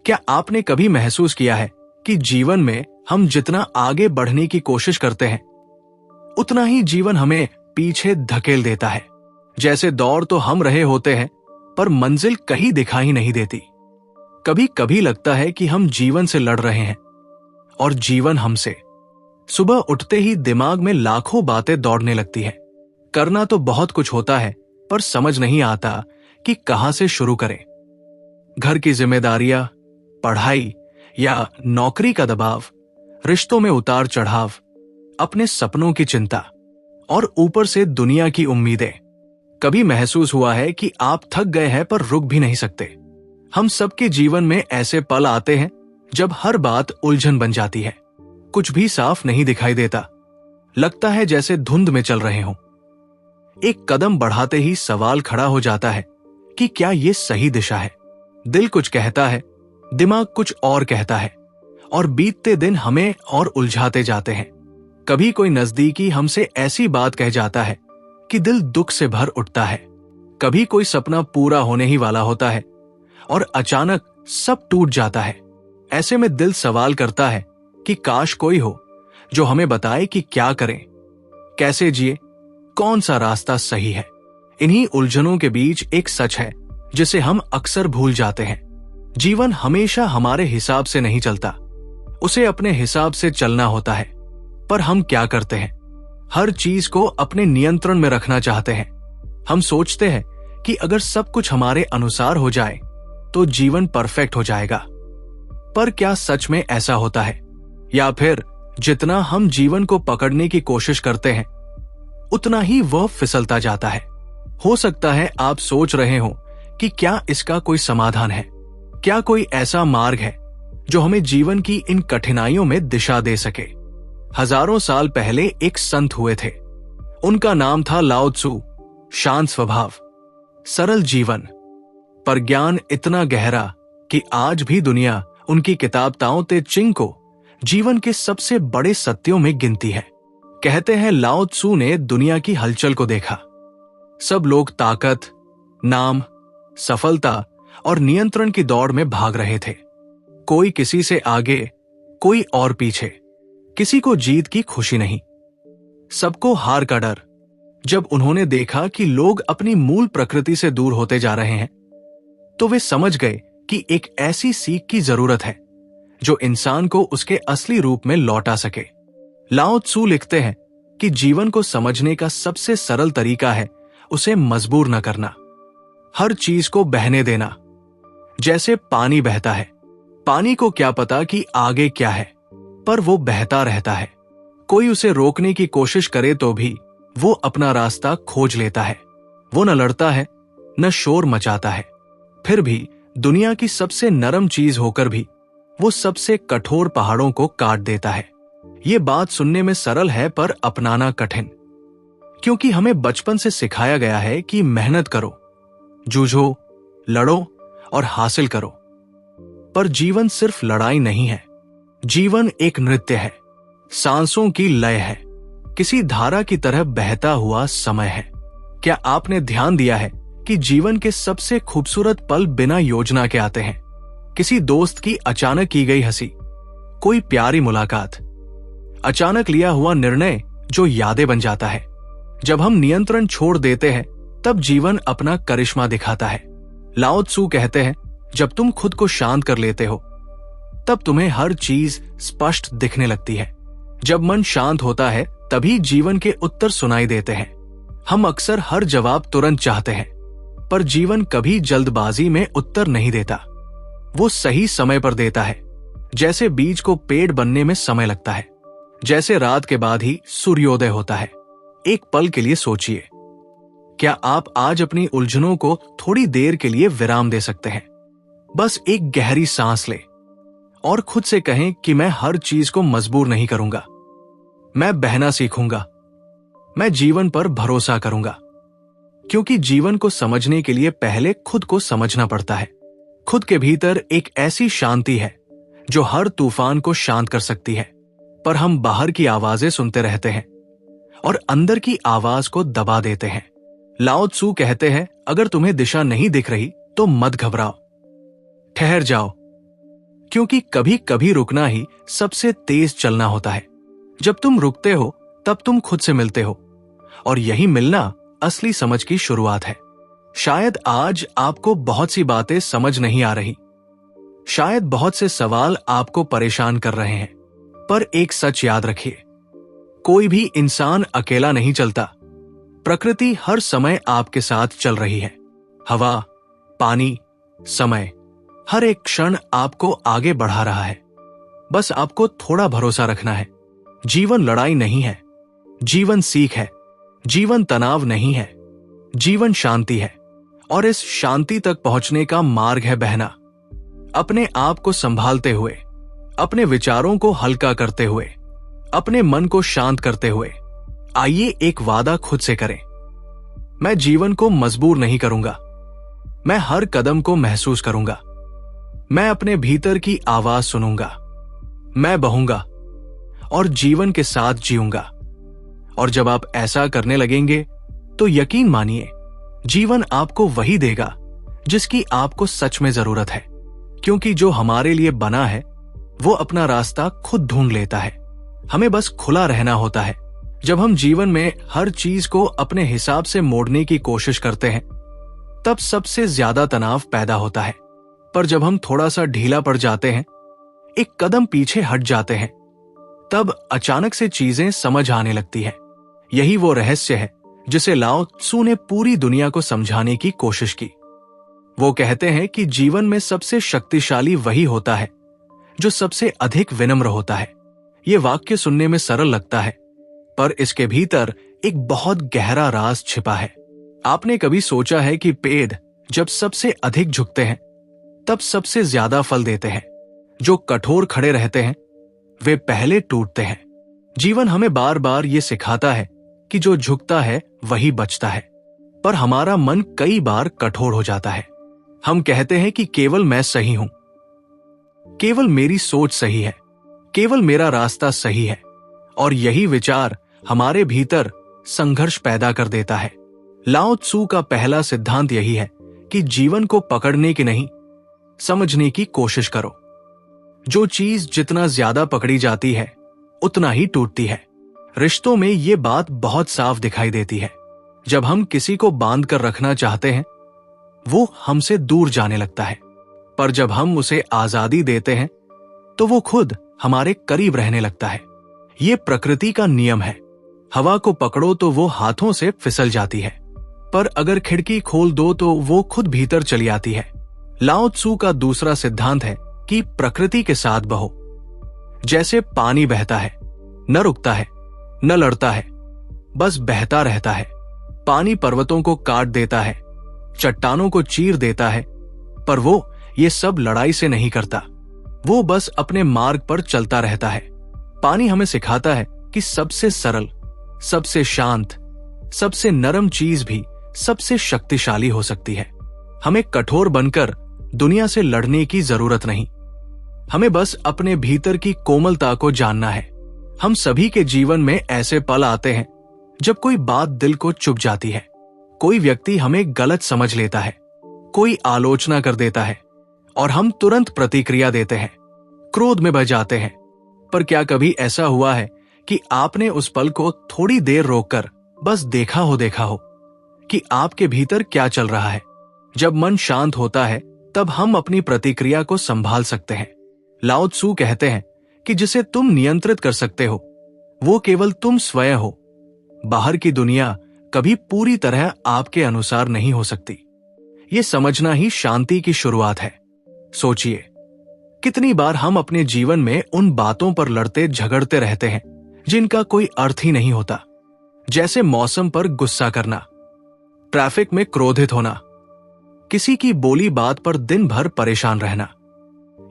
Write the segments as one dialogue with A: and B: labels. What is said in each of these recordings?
A: क्या आपने कभी महसूस किया है कि जीवन में हम जितना आगे बढ़ने की कोशिश करते हैं, उतना ही जीवन हमें पीछे धकेल देता है। जैसे दौड़ तो हम रहे होते हैं, पर मंजिल कहीं दिखाई नहीं देती। कभी कभी लगता है कि हम जीवन से लड़ रहे हैं और जीवन हमसे। सुबह उठते ही दिमाग में लाखों बातें दौड़ने लगती हैं। करना तो बहुत कुछ होता है, पर समझ नहीं आता कि कहां से शुरू करें। घर की जिम्मेदारियां, पढ़ाई या नौकरी का दबाव, रिश्तों में उतार चढ़ाव, अपने सपनों की चिंता और ऊपर से दुनिया की उम्मीदें। कभी महसूस हुआ है कि आप थक गए हैं पर रुक भी नहीं सकते। हम सबके जीवन में ऐसे पल आते हैं जब हर बात उलझन बन जाती है। कुछ भी साफ नहीं दिखाई देता, लगता है जैसे धुंध में चल रहे हों। एक कदम बढ़ाते ही सवाल खड़ा हो जाता है कि क्या ये सही दिशा है। दिल कुछ कहता है, दिमाग कुछ और कहता है, और बीतते दिन हमें और उलझाते जाते हैं। कभी कोई नजदीकी हमसे ऐसी बात कह जाता है कि दिल दुख से भर उठता है। कभी कोई सपना पूरा होने ही वाला होता है और अचानक सब टूट जाता है। ऐसे में दिल सवाल करता है कि काश कोई हो जो हमें बताए कि क्या करें, कैसे जिए, कौन सा रास्ता सही है। इन्हीं उलझनों के बीच एक सच है जिसे हम अक्सर भूल जाते हैं। जीवन हमेशा हमारे हिसाब से नहीं चलता, उसे अपने हिसाब से चलना होता है। पर हम क्या करते हैं, हर चीज को अपने नियंत्रण में रखना चाहते हैं। हम सोचते हैं कि अगर सब कुछ हमारे अनुसार हो जाए तो जीवन परफेक्ट हो जाएगा। पर क्या सच में ऐसा होता है, या फिर जितना हम जीवन को पकड़ने की कोशिश करते हैं उतना ही वह फिसलता जाता है। हो सकता है आप सोच रहे हो कि क्या इसका कोई समाधान है, क्या कोई ऐसा मार्ग है जो हमें जीवन की इन कठिनाइयों में दिशा दे सके। हजारों साल पहले एक संत हुए थे। उनका नाम था लाओ त्सु। शांत स्वभाव, सरल जीवन, पर ज्ञान इतना गहरा कि आज भी दुनिया उनकी किताब ताओ ते चिंग को जीवन के सबसे बड़े सत्यों में गिनती है। कहते हैं लाओ त्सु ने दुनिया की हलचल को देखा। सब लोग ताकत, नाम, सफलता और नियंत्रण की दौड़ में भाग रहे थे। कोई किसी से आगे, कोई और पीछे। किसी को जीत की खुशी नहीं, सबको हार का डर। जब उन्होंने देखा कि लोग अपनी मूल प्रकृति से दूर होते जा रहे हैं, तो वे समझ गए कि एक ऐसी सीख की जरूरत है जो इंसान को उसके असली रूप में लौटा सके। लाओ त्सु लिखते हैं कि जीवन को समझने का सबसे सरल तरीका है उसे मजबूर न करना, हर चीज को बहने देना। जैसे पानी बहता है, पानी को क्या पता कि आगे क्या है, पर वो बहता रहता है। कोई उसे रोकने की कोशिश करे तो भी वो अपना रास्ता खोज लेता है। वो न लड़ता है, न शोर मचाता है। फिर भी दुनिया की सबसे नरम चीज होकर भी वो सबसे कठोर पहाड़ों को काट देता है। ये बात सुनने में सरल है पर अपनाना कठिन, क्योंकि हमें बचपन से सिखाया गया है कि मेहनत करो, जूझो, लड़ो और हासिल करो। पर जीवन सिर्फ लड़ाई नहीं है। जीवन एक नृत्य है, सांसों की लय है, किसी धारा की तरह बहता हुआ समय है। क्या आपने ध्यान दिया है कि जीवन के सबसे खूबसूरत पल बिना योजना के आते हैं? किसी दोस्त की अचानक की गई हंसी, कोई प्यारी मुलाकात, अचानक लिया हुआ निर्णय जो यादें बन जाता है। जब हम नियंत्रण छोड़ देते हैं तब जीवन अपना करिश्मा दिखाता है। लाओ त्सु कहते हैं, जब तुम खुद को शांत कर लेते हो तब तुम्हें हर चीज स्पष्ट दिखने लगती है। जब मन शांत होता है तभी जीवन के उत्तर सुनाई देते हैं। हम अक्सर हर जवाब तुरंत चाहते हैं, पर जीवन कभी जल्दबाजी में उत्तर नहीं देता। वो सही समय पर देता है। जैसे बीज को पेड़ बनने में समय लगता है, जैसे रात के बाद ही सूर्योदय होता है। एक पल के लिए सोचिए, क्या आप आज अपनी उलझनों को थोड़ी देर के लिए विराम दे सकते हैं? बस एक गहरी सांस लें और खुद से कहें कि मैं हर चीज को मजबूर नहीं करूंगा, मैं बहना सीखूंगा, मैं जीवन पर भरोसा करूंगा। क्योंकि जीवन को समझने के लिए पहले खुद को समझना पड़ता है। खुद के भीतर एक ऐसी शांति है जो हर तूफान को शांत कर सकती है, पर हम बाहर की आवाजें सुनते रहते हैं और अंदर की आवाज को दबा देते हैं। लाओ त्सु कहते हैं, अगर तुम्हें दिशा नहीं दिख रही तो मत घबराओ, ठहर जाओ, क्योंकि कभी कभी रुकना ही सबसे तेज चलना होता है। जब तुम रुकते हो तब तुम खुद से मिलते हो, और यही मिलना असली समझ की शुरुआत है। शायद आज आपको बहुत सी बातें समझ नहीं आ रही, शायद बहुत से सवाल आपको परेशान कर रहे हैं, पर एक सच याद रखिए, कोई भी इंसान अकेला नहीं चलता। प्रकृति हर समय आपके साथ चल रही है। हवा, पानी, समय, हर एक क्षण आपको आगे बढ़ा रहा है। बस आपको थोड़ा भरोसा रखना है। जीवन लड़ाई नहीं है, जीवन सीख है। जीवन तनाव नहीं है, जीवन शांति है। और इस शांति तक पहुंचने का मार्ग है बहना। अपने आप को संभालते हुए, अपने विचारों को हल्का करते हुए, अपने मन को शांत करते हुए, आइए एक वादा खुद से करें। मैं जीवन को मजबूर नहीं करूंगा, मैं हर कदम को महसूस करूंगा। मैं अपने भीतर की आवाज सुनूंगा, मैं बहूंगा और जीवन के साथ जीऊंगा। और जब आप ऐसा करने लगेंगे तो यकीन मानिए, जीवन आपको वही देगा जिसकी आपको सच में जरूरत है। क्योंकि जो हमारे लिए बना है वो अपना रास्ता खुद ढूंढ लेता है। हमें बस खुला रहना होता है। जब हम जीवन में हर चीज को अपने हिसाब से मोड़ने की कोशिश करते हैं तब सबसे ज्यादा तनाव पैदा होता है। पर जब हम थोड़ा सा ढीला पड़ जाते हैं, एक कदम पीछे हट जाते हैं, तब अचानक से चीजें समझ आने लगती है। यही वो रहस्य है जिसे लाओ त्सु ने पूरी दुनिया को समझाने की कोशिश की। वो कहते हैं कि जीवन में सबसे शक्तिशाली वही होता है जो सबसे अधिक विनम्र होता है। ये वाक्य सुनने में सरल लगता है, पर इसके भीतर एक बहुत गहरा राज छिपा है। आपने कभी सोचा है कि पेड़ जब सबसे अधिक झुकते हैं तब सबसे ज्यादा फल देते हैं? जो कठोर खड़े रहते हैं वे पहले टूटते हैं। जीवन हमें बार बार ये सिखाता है कि जो झुकता है वही बचता है, पर हमारा मन कई बार कठोर हो जाता है। हम कहते हैं कि केवल मैं सही हूं, केवल मेरी सोच सही है, केवल मेरा रास्ता सही है, और यही विचार हमारे भीतर संघर्ष पैदा कर देता है। लाओ त्सु का पहला सिद्धांत यही है कि जीवन को पकड़ने की नहीं, समझने की कोशिश करो। जो चीज जितना ज्यादा पकड़ी जाती है उतना ही टूटती है। रिश्तों में ये बात बहुत साफ दिखाई देती है। जब हम किसी को बांध कर रखना चाहते हैं वो हमसे दूर जाने लगता है, पर जब हम उसे आजादी देते हैं तो वो खुद हमारे करीब रहने लगता है। ये प्रकृति का नियम है। हवा को पकड़ो तो वो हाथों से फिसल जाती है, पर अगर खिड़की खोल दो तो वो खुद भीतर चली आती है। लाओ त्सु का दूसरा सिद्धांत है कि प्रकृति के साथ बहो। जैसे पानी बहता है, न रुकता है, न लड़ता है, बस बहता रहता है। पानी पर्वतों को काट देता है, चट्टानों को चीर देता है, पर वो ये सब लड़ाई से नहीं करता। वो बस अपने मार्ग पर चलता रहता है। पानी हमें सिखाता है कि सबसे सरल, सबसे शांत, सबसे नरम चीज भी सबसे शक्तिशाली हो सकती है। हमें कठोर बनकर दुनिया से लड़ने की जरूरत नहीं, हमें बस अपने भीतर की कोमलता को जानना है। हम सभी के जीवन में ऐसे पल आते हैं जब कोई बात दिल को चुभ जाती है। कोई व्यक्ति हमें गलत समझ लेता है, कोई आलोचना कर देता है और हम तुरंत प्रतिक्रिया देते हैं, क्रोध में बह जाते हैं। पर क्या कभी ऐसा हुआ है कि आपने उस पल को थोड़ी देर रोककर बस देखा हो कि आपके भीतर क्या चल रहा है? जब मन शांत होता है तब हम अपनी प्रतिक्रिया को संभाल सकते हैं। लाओ त्सु कहते हैं कि जिसे तुम नियंत्रित कर सकते हो वो केवल तुम स्वयं हो। बाहर की दुनिया कभी पूरी तरह आपके अनुसार नहीं हो सकती। ये समझना ही शांति की शुरुआत है। सोचिए, कितनी बार हम अपने जीवन में उन बातों पर लड़ते झगड़ते रहते हैं जिनका कोई अर्थ ही नहीं होता। जैसे मौसम पर गुस्सा करना, ट्रैफिक में क्रोधित होना, किसी की बोली बात पर दिन भर परेशान रहना।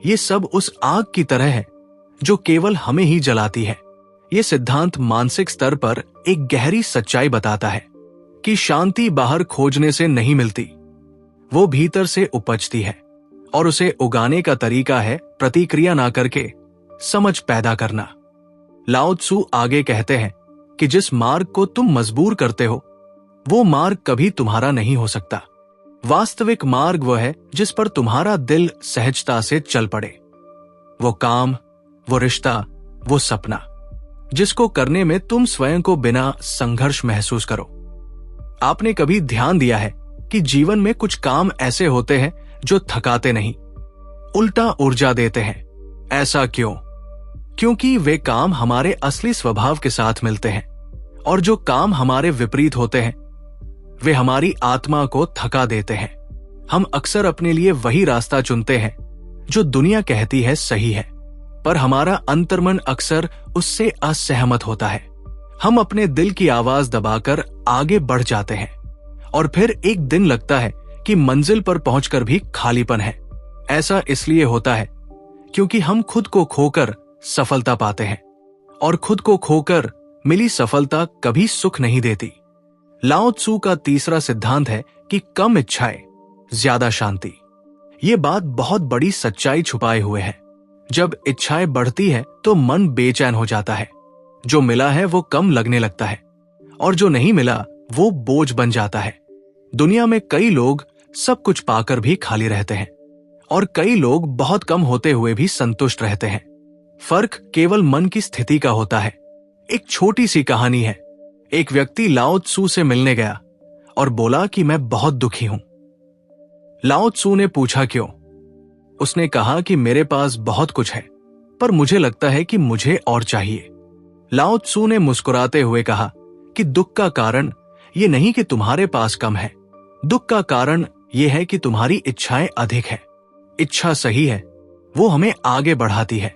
A: ये सब उस आग की तरह है जो केवल हमें ही जलाती है। ये सिद्धांत मानसिक स्तर पर एक गहरी सच्चाई बताता है कि शांति बाहर खोजने से नहीं मिलती, वो भीतर से उपजती है, और उसे उगाने का तरीका है प्रतिक्रिया ना करके समझ पैदा करना। लाओ त्सु आगे कहते हैं कि जिस मार्ग को तुम मजबूर करते हो वो मार्ग कभी तुम्हारा नहीं हो सकता। वास्तविक मार्ग वह है जिस पर तुम्हारा दिल सहजता से चल पड़े। वो काम, वो रिश्ता, वो सपना जिसको करने में तुम स्वयं को बिना संघर्ष महसूस करो। आपने कभी ध्यान दिया है कि जीवन में कुछ काम ऐसे होते हैं जो थकाते नहीं, उल्टा ऊर्जा देते हैं? ऐसा क्यों? क्योंकि वे काम हमारे असली स्वभाव के साथ मिलते हैं, और जो काम हमारे विपरीत होते हैं वे हमारी आत्मा को थका देते हैं। हम अक्सर अपने लिए वही रास्ता चुनते हैं जो दुनिया कहती है सही है, पर हमारा अंतर्मन अक्सर उससे असहमत होता है। हम अपने दिल की आवाज दबाकर आगे बढ़ जाते हैं, और फिर एक दिन लगता है कि मंजिल पर पहुंचकर भी खालीपन है। ऐसा इसलिए होता है क्योंकि हम खुद को खोकर सफलता पाते हैं, और खुद को खोकर मिली सफलता कभी सुख नहीं देती। लाओ त्सू का तीसरा सिद्धांत है कि कम इच्छाएं, ज्यादा शांति। ये बात बहुत बड़ी सच्चाई छुपाए हुए है। जब इच्छाएं बढ़ती है तो मन बेचैन हो जाता है। जो मिला है वो कम लगने लगता है, और जो नहीं मिला वो बोझ बन जाता है। दुनिया में कई लोग सब कुछ पाकर भी खाली रहते हैं, और कई लोग बहुत कम होते हुए भी संतुष्ट रहते हैं। फर्क केवल मन की स्थिति का होता है। एक छोटी सी कहानी है। एक व्यक्ति लाओ त्सू से मिलने गया और बोला कि मैं बहुत दुखी हूं। लाओ त्सू ने पूछा क्यों? उसने कहा कि मेरे पास बहुत कुछ है, पर मुझे लगता है कि मुझे और चाहिए। लाओ त्सू ने मुस्कुराते हुए कहा कि दुख का कारण ये नहीं कि तुम्हारे पास कम है, दुख का कारण ये है कि तुम्हारी इच्छाएं अधिक है। इच्छा सही है, वो हमें आगे बढ़ाती है,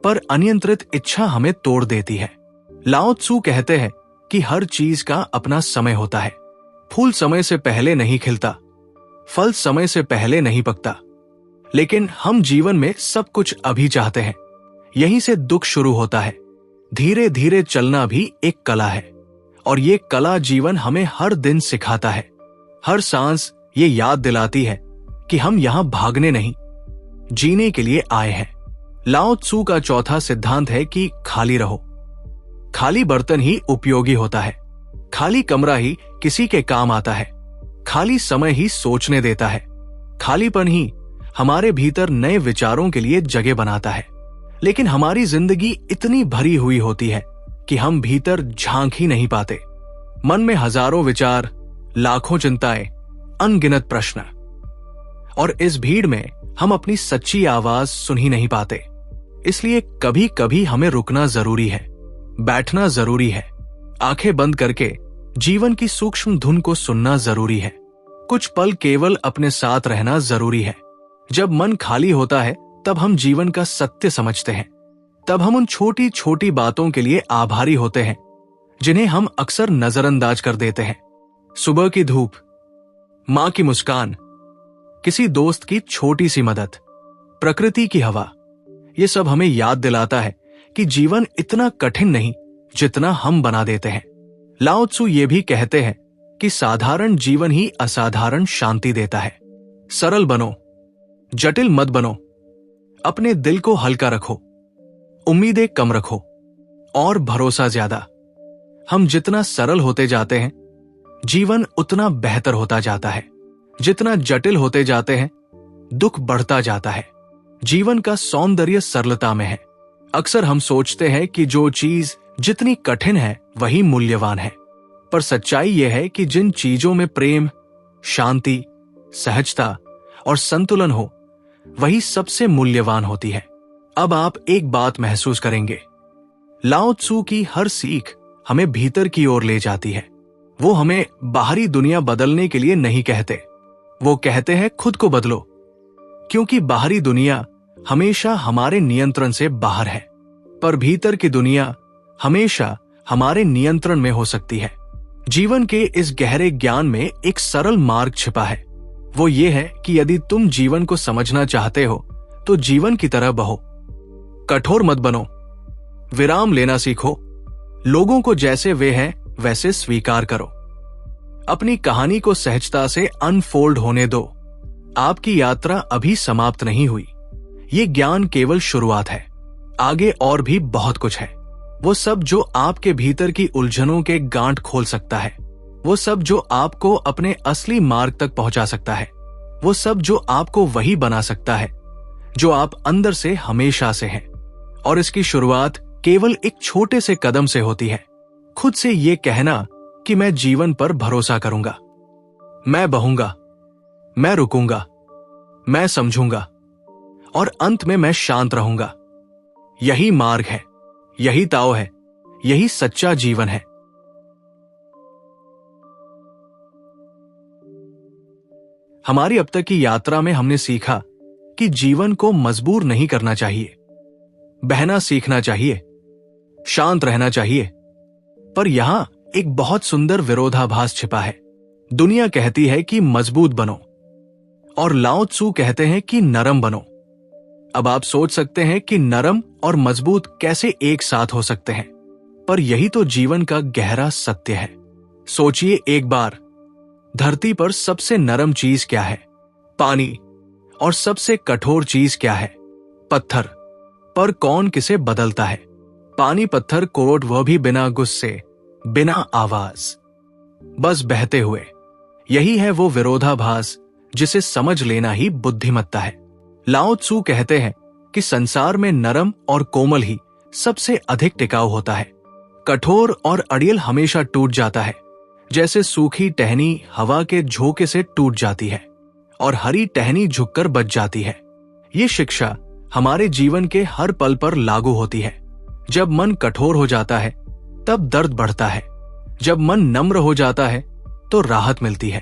A: पर अनियंत्रित इच्छा हमें तोड़ देती है। लाओ त्सू कहते हैं कि हर चीज का अपना समय होता है। फूल समय से पहले नहीं खिलता, फल समय से पहले नहीं पकता, लेकिन हम जीवन में सब कुछ अभी चाहते हैं। यहीं से दुख शुरू होता है। धीरे धीरे चलना भी एक कला है, और ये कला जीवन हमें हर दिन सिखाता है। हर सांस ये याद दिलाती है कि हम यहां भागने नहीं, जीने के लिए आए हैं। लाओ त्सू का चौथा सिद्धांत है कि खाली रहो। खाली बर्तन ही उपयोगी होता है, खाली कमरा ही किसी के काम आता है, खाली समय ही सोचने देता है, खालीपन ही हमारे भीतर नए विचारों के लिए जगह बनाता है। लेकिन हमारी जिंदगी इतनी भरी हुई होती है कि हम भीतर झांक ही नहीं पाते। मन में हजारों विचार, लाखों चिंताएं, अनगिनत प्रश्न, और इस भीड़ में हम अपनी सच्ची आवाज सुन ही नहीं पाते। इसलिए कभी कभी हमें रुकना जरूरी है, बैठना जरूरी है, आंखें बंद करके जीवन की सूक्ष्म धुन को सुनना जरूरी है। कुछ पल केवल अपने साथ रहना जरूरी है। जब मन खाली होता है तब हम जीवन का सत्य समझते हैं। तब हम उन छोटी छोटी बातों के लिए आभारी होते हैं जिन्हें हम अक्सर नजरअंदाज कर देते हैं। सुबह की धूप, मां की मुस्कान, किसी दोस्त की छोटी सी मदद, प्रकृति की हवा, ये सब हमें याद दिलाता है कि जीवन इतना कठिन नहीं जितना हम बना देते हैं। लाओ त्सू ये भी कहते हैं कि साधारण जीवन ही असाधारण शांति देता है। सरल बनो, जटिल मत बनो, अपने दिल को हल्का रखो, उम्मीदें कम रखो, और भरोसा ज्यादा। हम जितना सरल होते जाते हैं, जीवन उतना बेहतर होता जाता है। जितना जटिल होते जाते हैं, दुख बढ़ता जाता है। जीवन का सौंदर्य सरलता में है। अक्सर हम सोचते हैं कि जो चीज जितनी कठिन है वही मूल्यवान है, पर सच्चाई यह है कि जिन चीजों में प्रेम, शांति, सहजता और संतुलन हो, वही सबसे मूल्यवान होती है। अब आप एक बात महसूस करेंगे, लाओ त्सू की हर सीख हमें भीतर की ओर ले जाती है। वो हमें बाहरी दुनिया बदलने के लिए नहीं कहते, वो कहते हैं खुद को बदलो, क्योंकि बाहरी दुनिया हमेशा हमारे नियंत्रण से बाहर है, पर भीतर की दुनिया हमेशा हमारे नियंत्रण में हो सकती है। जीवन के इस गहरे ज्ञान में एक सरल मार्ग छिपा है। वो ये है कि यदि तुम जीवन को समझना चाहते हो तो जीवन की तरह बहो। कठोर मत बनो, विराम लेना सीखो, लोगों को जैसे वे हैं वैसे स्वीकार करो। अपनी कहानी को सहजता से अनफोल्ड होने दो। आपकी यात्रा अभी समाप्त नहीं हुई। ये ज्ञान केवल शुरुआत है। आगे और भी बहुत कुछ है। वो सब जो आपके भीतर की उलझनों के गांठ खोल सकता है, वो सब जो आपको अपने असली मार्ग तक पहुंचा सकता है, वो सब जो आपको वही बना सकता है जो आप अंदर से हमेशा से हैं। और इसकी शुरुआत केवल एक छोटे से कदम से होती है। खुद से ये कहना कि मैं जीवन पर भरोसा करूंगा, मैं बहूंगा, मैं रुकूंगा, मैं समझूंगा और अंत में मैं शांत रहूंगा। यही मार्ग है, यही ताओ है, यही सच्चा जीवन है। हमारी अब तक की यात्रा में हमने सीखा कि जीवन को मजबूर नहीं करना चाहिए, बहना सीखना चाहिए, शांत रहना चाहिए। पर यहां एक बहुत सुंदर विरोधाभास छिपा है। दुनिया कहती है कि मजबूत बनो और लाओ त्सु कहते हैं कि नरम बनो। अब आप सोच सकते हैं कि नरम और मजबूत कैसे एक साथ हो सकते हैं, पर यही तो जीवन का गहरा सत्य है। सोचिए एक बार, धरती पर सबसे नरम चीज क्या है? पानी। और सबसे कठोर चीज क्या है? पत्थर। पर कौन किसे बदलता है? पानी, पत्थर, कोट, वह भी बिना गुस्से, बिना आवाज, बस बहते हुए। यही है वो विरोधाभास जिसे समझ लेना ही बुद्धिमत्ता है। लाओ त्सु कहते हैं कि संसार में नरम और कोमल ही सबसे अधिक टिकाऊ होता है। कठोर और अड़ियल हमेशा टूट जाता है, जैसे सूखी टहनी हवा के झोंके से टूट जाती है और हरी टहनी झुककर बच जाती है। ये शिक्षा हमारे जीवन के हर पल पर लागू होती है। जब मन कठोर हो जाता है तब दर्द बढ़ता है, जब मन नम्र हो जाता है तो राहत मिलती है,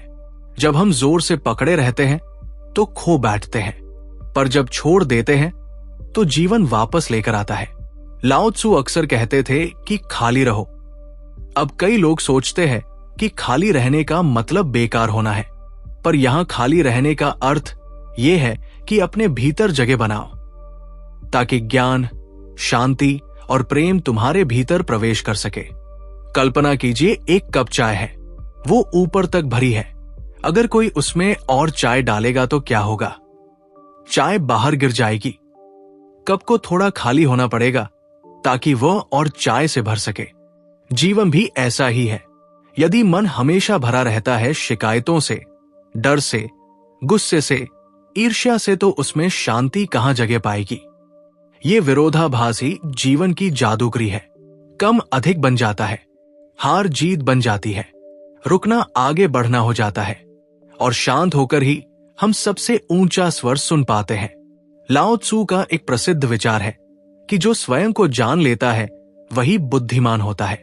A: जब हम जोर से पकड़े रहते हैं तो खो बैठते हैं, पर जब छोड़ देते हैं तो जीवन वापस लेकर आता है। लाओ त्सु अक्सर कहते थे कि खाली रहो। अब कई लोग सोचते हैं कि खाली रहने का मतलब बेकार होना है, पर यहां खाली रहने का अर्थ यह है कि अपने भीतर जगह बनाओ ताकि ज्ञान, शांति और प्रेम तुम्हारे भीतर प्रवेश कर सके। कल्पना कीजिए एक कप चाय है, वो ऊपर तक भरी है। अगर कोई उसमें और चाय डालेगा तो क्या होगा? चाय बाहर गिर जाएगी। कप को थोड़ा खाली होना पड़ेगा ताकि वह और चाय से भर सके। जीवन भी ऐसा ही है। यदि मन हमेशा भरा रहता है शिकायतों से, डर से, गुस्से से, ईर्ष्या से, तो उसमें शांति कहां जगह पाएगी? ये विरोधाभास ही जीवन की जादूगरी है। कम अधिक बन जाता है, हार जीत बन जाती है, रुकना आगे बढ़ना हो जाता है और शांत होकर ही हम सबसे ऊंचा स्वर सुन पाते हैं। लाओ त्सु का एक प्रसिद्ध विचार है कि जो स्वयं को जान लेता है वही बुद्धिमान होता है,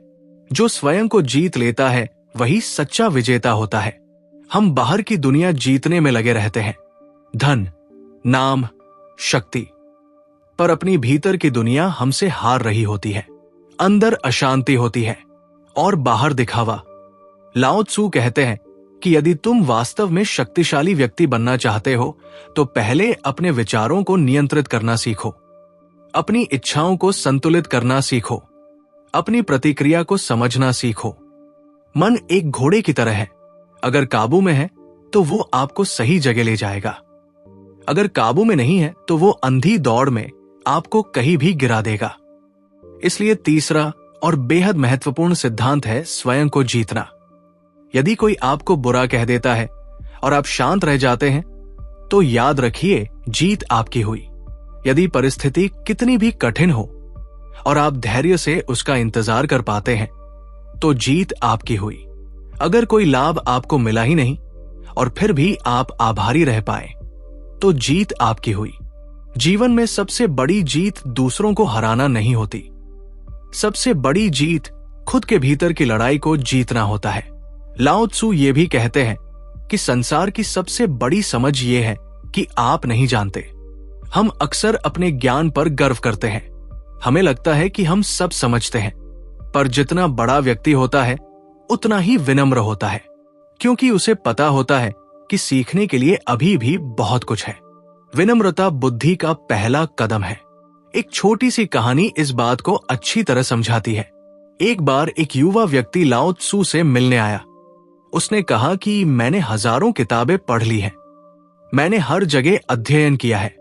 A: जो स्वयं को जीत लेता है वही सच्चा विजेता होता है। हम बाहर की दुनिया जीतने में लगे रहते हैं, धन, नाम, शक्ति, पर अपनी भीतर की दुनिया हमसे हार रही होती है। अंदर अशांति होती है और बाहर दिखावा। लाओ त्सु कहते हैं कि यदि तुम वास्तव में शक्तिशाली व्यक्ति बनना चाहते हो तो पहले अपने विचारों को नियंत्रित करना सीखो, अपनी इच्छाओं को संतुलित करना सीखो, अपनी प्रतिक्रिया को समझना सीखो। मन एक घोड़े की तरह है, अगर काबू में है तो वो आपको सही जगह ले जाएगा, अगर काबू में नहीं है तो वो अंधी दौड़ में आपको कहीं भी गिरा देगा। इसलिए तीसरा और बेहद महत्वपूर्ण सिद्धांत है स्वयं को जीतना। यदि कोई आपको बुरा कह देता है और आप शांत रह जाते हैं तो याद रखिए जीत आपकी हुई। यदि परिस्थिति कितनी भी कठिन हो और आप धैर्य से उसका इंतजार कर पाते हैं तो जीत आपकी हुई। अगर कोई लाभ आपको मिला ही नहीं और फिर भी आप आभारी रह पाए तो जीत आपकी हुई। जीवन में सबसे बड़ी जीत दूसरों को हराना नहीं होती, सबसे बड़ी जीत खुद के भीतर की लड़ाई को जीतना होता है। लाओ त्सु ये भी कहते हैं कि संसार की सबसे बड़ी समझ ये है कि आप नहीं जानते। हम अक्सर अपने ज्ञान पर गर्व करते हैं, हमें लगता है कि हम सब समझते हैं, पर जितना बड़ा व्यक्ति होता है उतना ही विनम्र होता है, क्योंकि उसे पता होता है कि सीखने के लिए अभी भी बहुत कुछ है। विनम्रता बुद्धि का पहला कदम है। एक छोटी सी कहानी इस बात को अच्छी तरह समझाती है। एक बार एक युवा व्यक्ति लाओ त्सु से मिलने आया। उसने कहा कि मैंने हजारों किताबें पढ़ ली हैं, मैंने हर जगह अध्ययन किया है,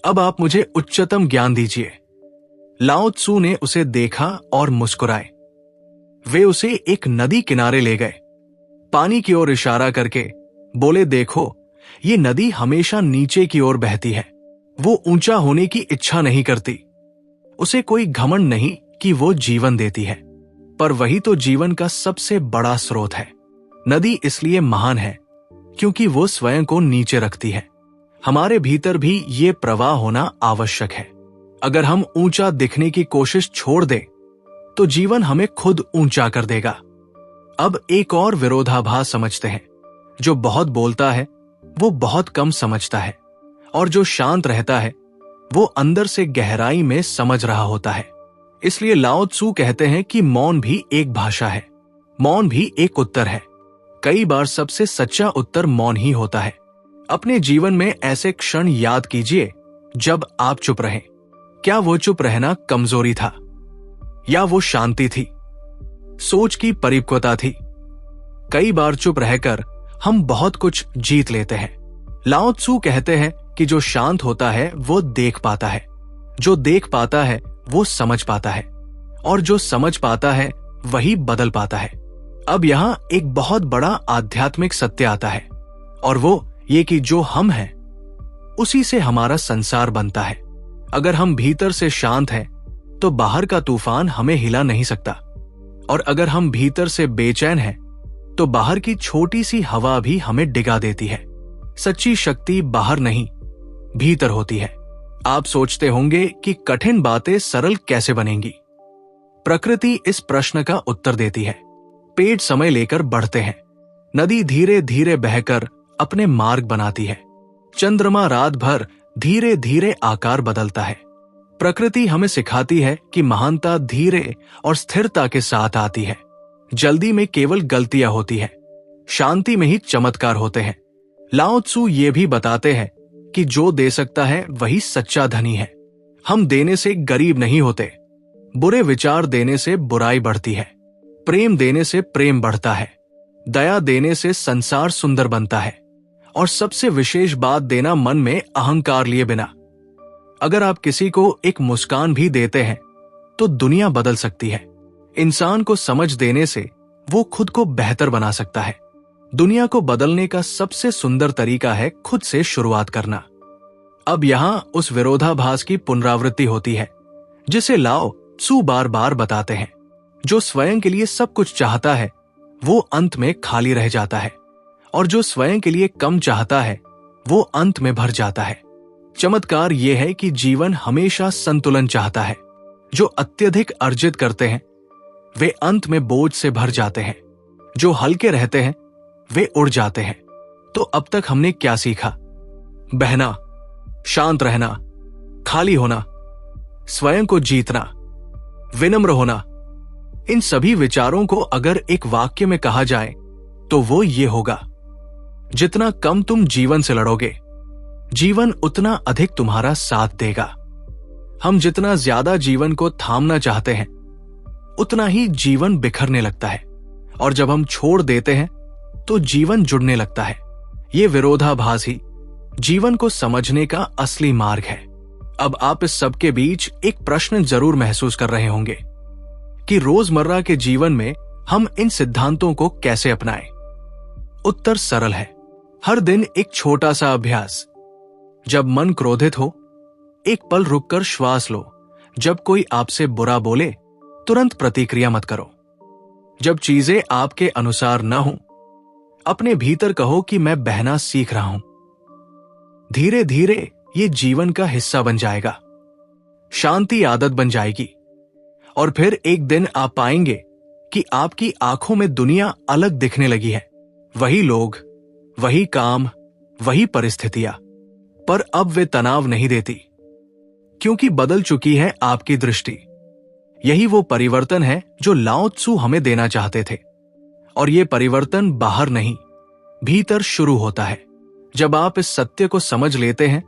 A: अब आप मुझे उच्चतम ज्ञान दीजिए। लाओ त्सु ने उसे देखा और मुस्कुराए। वे उसे एक नदी किनारे ले गए, पानी की ओर इशारा करके बोले, देखो ये नदी हमेशा नीचे की ओर बहती है, वो ऊंचा होने की इच्छा नहीं करती, उसे कोई घमंड नहीं कि वो जीवन देती है, पर वही तो जीवन का सबसे बड़ा स्रोत है। नदी इसलिए महान है क्योंकि वो स्वयं को नीचे रखती है। हमारे भीतर भी ये प्रवाह होना आवश्यक है। अगर हम ऊंचा दिखने की कोशिश छोड़ दें तो जीवन हमें खुद ऊंचा कर देगा। अब एक और विरोधाभास समझते हैं। जो बहुत बोलता है वो बहुत कम समझता है, और जो शांत रहता है वो अंदर से गहराई में समझ रहा होता है। इसलिए लाओ त्सु कहते हैं कि मौन भी एक भाषा है, मौन भी एक उत्तर है। कई बार सबसे सच्चा उत्तर मौन ही होता है। अपने जीवन में ऐसे क्षण याद कीजिए जब आप चुप रहे। क्या वो चुप रहना कमजोरी था या वो शांति थी, सोच की परिपक्वता थी? कई बार चुप रहकर हम बहुत कुछ जीत लेते हैं। लाओ त्सु कहते हैं कि जो शांत होता है वो देख पाता है, जो देख पाता है वो समझ पाता है, और जो समझ पाता है वही बदल पाता है। अब यहां एक बहुत बड़ा आध्यात्मिक सत्य आता है, और वो ये कि जो हम हैं उसी से हमारा संसार बनता है। अगर हम भीतर से शांत हैं तो बाहर का तूफान हमें हिला नहीं सकता, और अगर हम भीतर से बेचैन हैं तो बाहर की छोटी सी हवा भी हमें डिगा देती है। सच्ची शक्ति बाहर नहीं, भीतर होती है। आप सोचते होंगे कि कठिन बातें सरल कैसे बनेंगी? प्रकृति इस प्रश्न का उत्तर देती है। पेड़ समय लेकर बढ़ते हैं, नदी धीरे धीरे बहकर अपने मार्ग बनाती है, चंद्रमा रात भर धीरे धीरे आकार बदलता है। प्रकृति हमें सिखाती है कि महानता धीरे और स्थिरता के साथ आती है। जल्दी में केवल गलतियां होती है, शांति में ही चमत्कार होते हैं। लाओ त्सु ये भी बताते हैं कि जो दे सकता है वही सच्चा धनी है। हम देने से गरीब नहीं होते, बुरे विचार देने से बुराई बढ़ती है, प्रेम देने से प्रेम बढ़ता है, दया देने से संसार सुंदर बनता है, और सबसे विशेष बात देना मन में अहंकार लिए बिना। अगर आप किसी को एक मुस्कान भी देते हैं तो दुनिया बदल सकती है। इंसान को समझ देने से वो खुद को बेहतर बना सकता है। दुनिया को बदलने का सबसे सुंदर तरीका है खुद से शुरुआत करना। अब यहां उस विरोधाभास की पुनरावृत्ति होती है जिसे लाओ त्सु बार बार बताते हैं। जो स्वयं के लिए सब कुछ चाहता है वो अंत में खाली रह जाता है, और जो स्वयं के लिए कम चाहता है वो अंत में भर जाता है। चमत्कार यह है कि जीवन हमेशा संतुलन चाहता है। जो अत्यधिक अर्जित करते हैं वे अंत में बोझ से भर जाते हैं, जो हल्के रहते हैं वे उड़ जाते हैं। तो अब तक हमने क्या सीखा? बहना, शांत रहना, खाली होना, स्वयं को जीतना, विनम्र होना। इन सभी विचारों को अगर एक वाक्य में कहा जाए तो वो ये होगा: जितना कम तुम जीवन से लड़ोगे, जीवन उतना अधिक तुम्हारा साथ देगा। हम जितना ज्यादा जीवन को थामना चाहते हैं उतना ही जीवन बिखरने लगता है, और जब हम छोड़ देते हैं तो जीवन जुड़ने लगता है। ये विरोधाभास ही जीवन को समझने का असली मार्ग है। अब आप इस सब के बीच एक प्रश्न जरूर महसूस कर रहे होंगे कि रोजमर्रा के जीवन में हम इन सिद्धांतों को कैसे अपनाएं। उत्तर सरल है, हर दिन एक छोटा सा अभ्यास। जब मन क्रोधित हो, एक पल रुककर श्वास लो। जब कोई आपसे बुरा बोले, तुरंत प्रतिक्रिया मत करो। जब चीजें आपके अनुसार न हो, अपने भीतर कहो कि मैं बहना सीख रहा हूं। धीरे धीरे ये जीवन का हिस्सा बन जाएगा, शांति आदत बन जाएगी, और फिर एक दिन आप पाएंगे कि आपकी आंखों में दुनिया अलग दिखने लगी है। वही लोग, वही काम, वही परिस्थितियां, पर अब वे तनाव नहीं देती, क्योंकि बदल चुकी है आपकी दृष्टि। यही वो परिवर्तन है जो लाओ त्सु हमें देना चाहते थे। और ये परिवर्तन बाहर नहीं, भीतर शुरू होता है। जब आप इस सत्य को समझ लेते हैं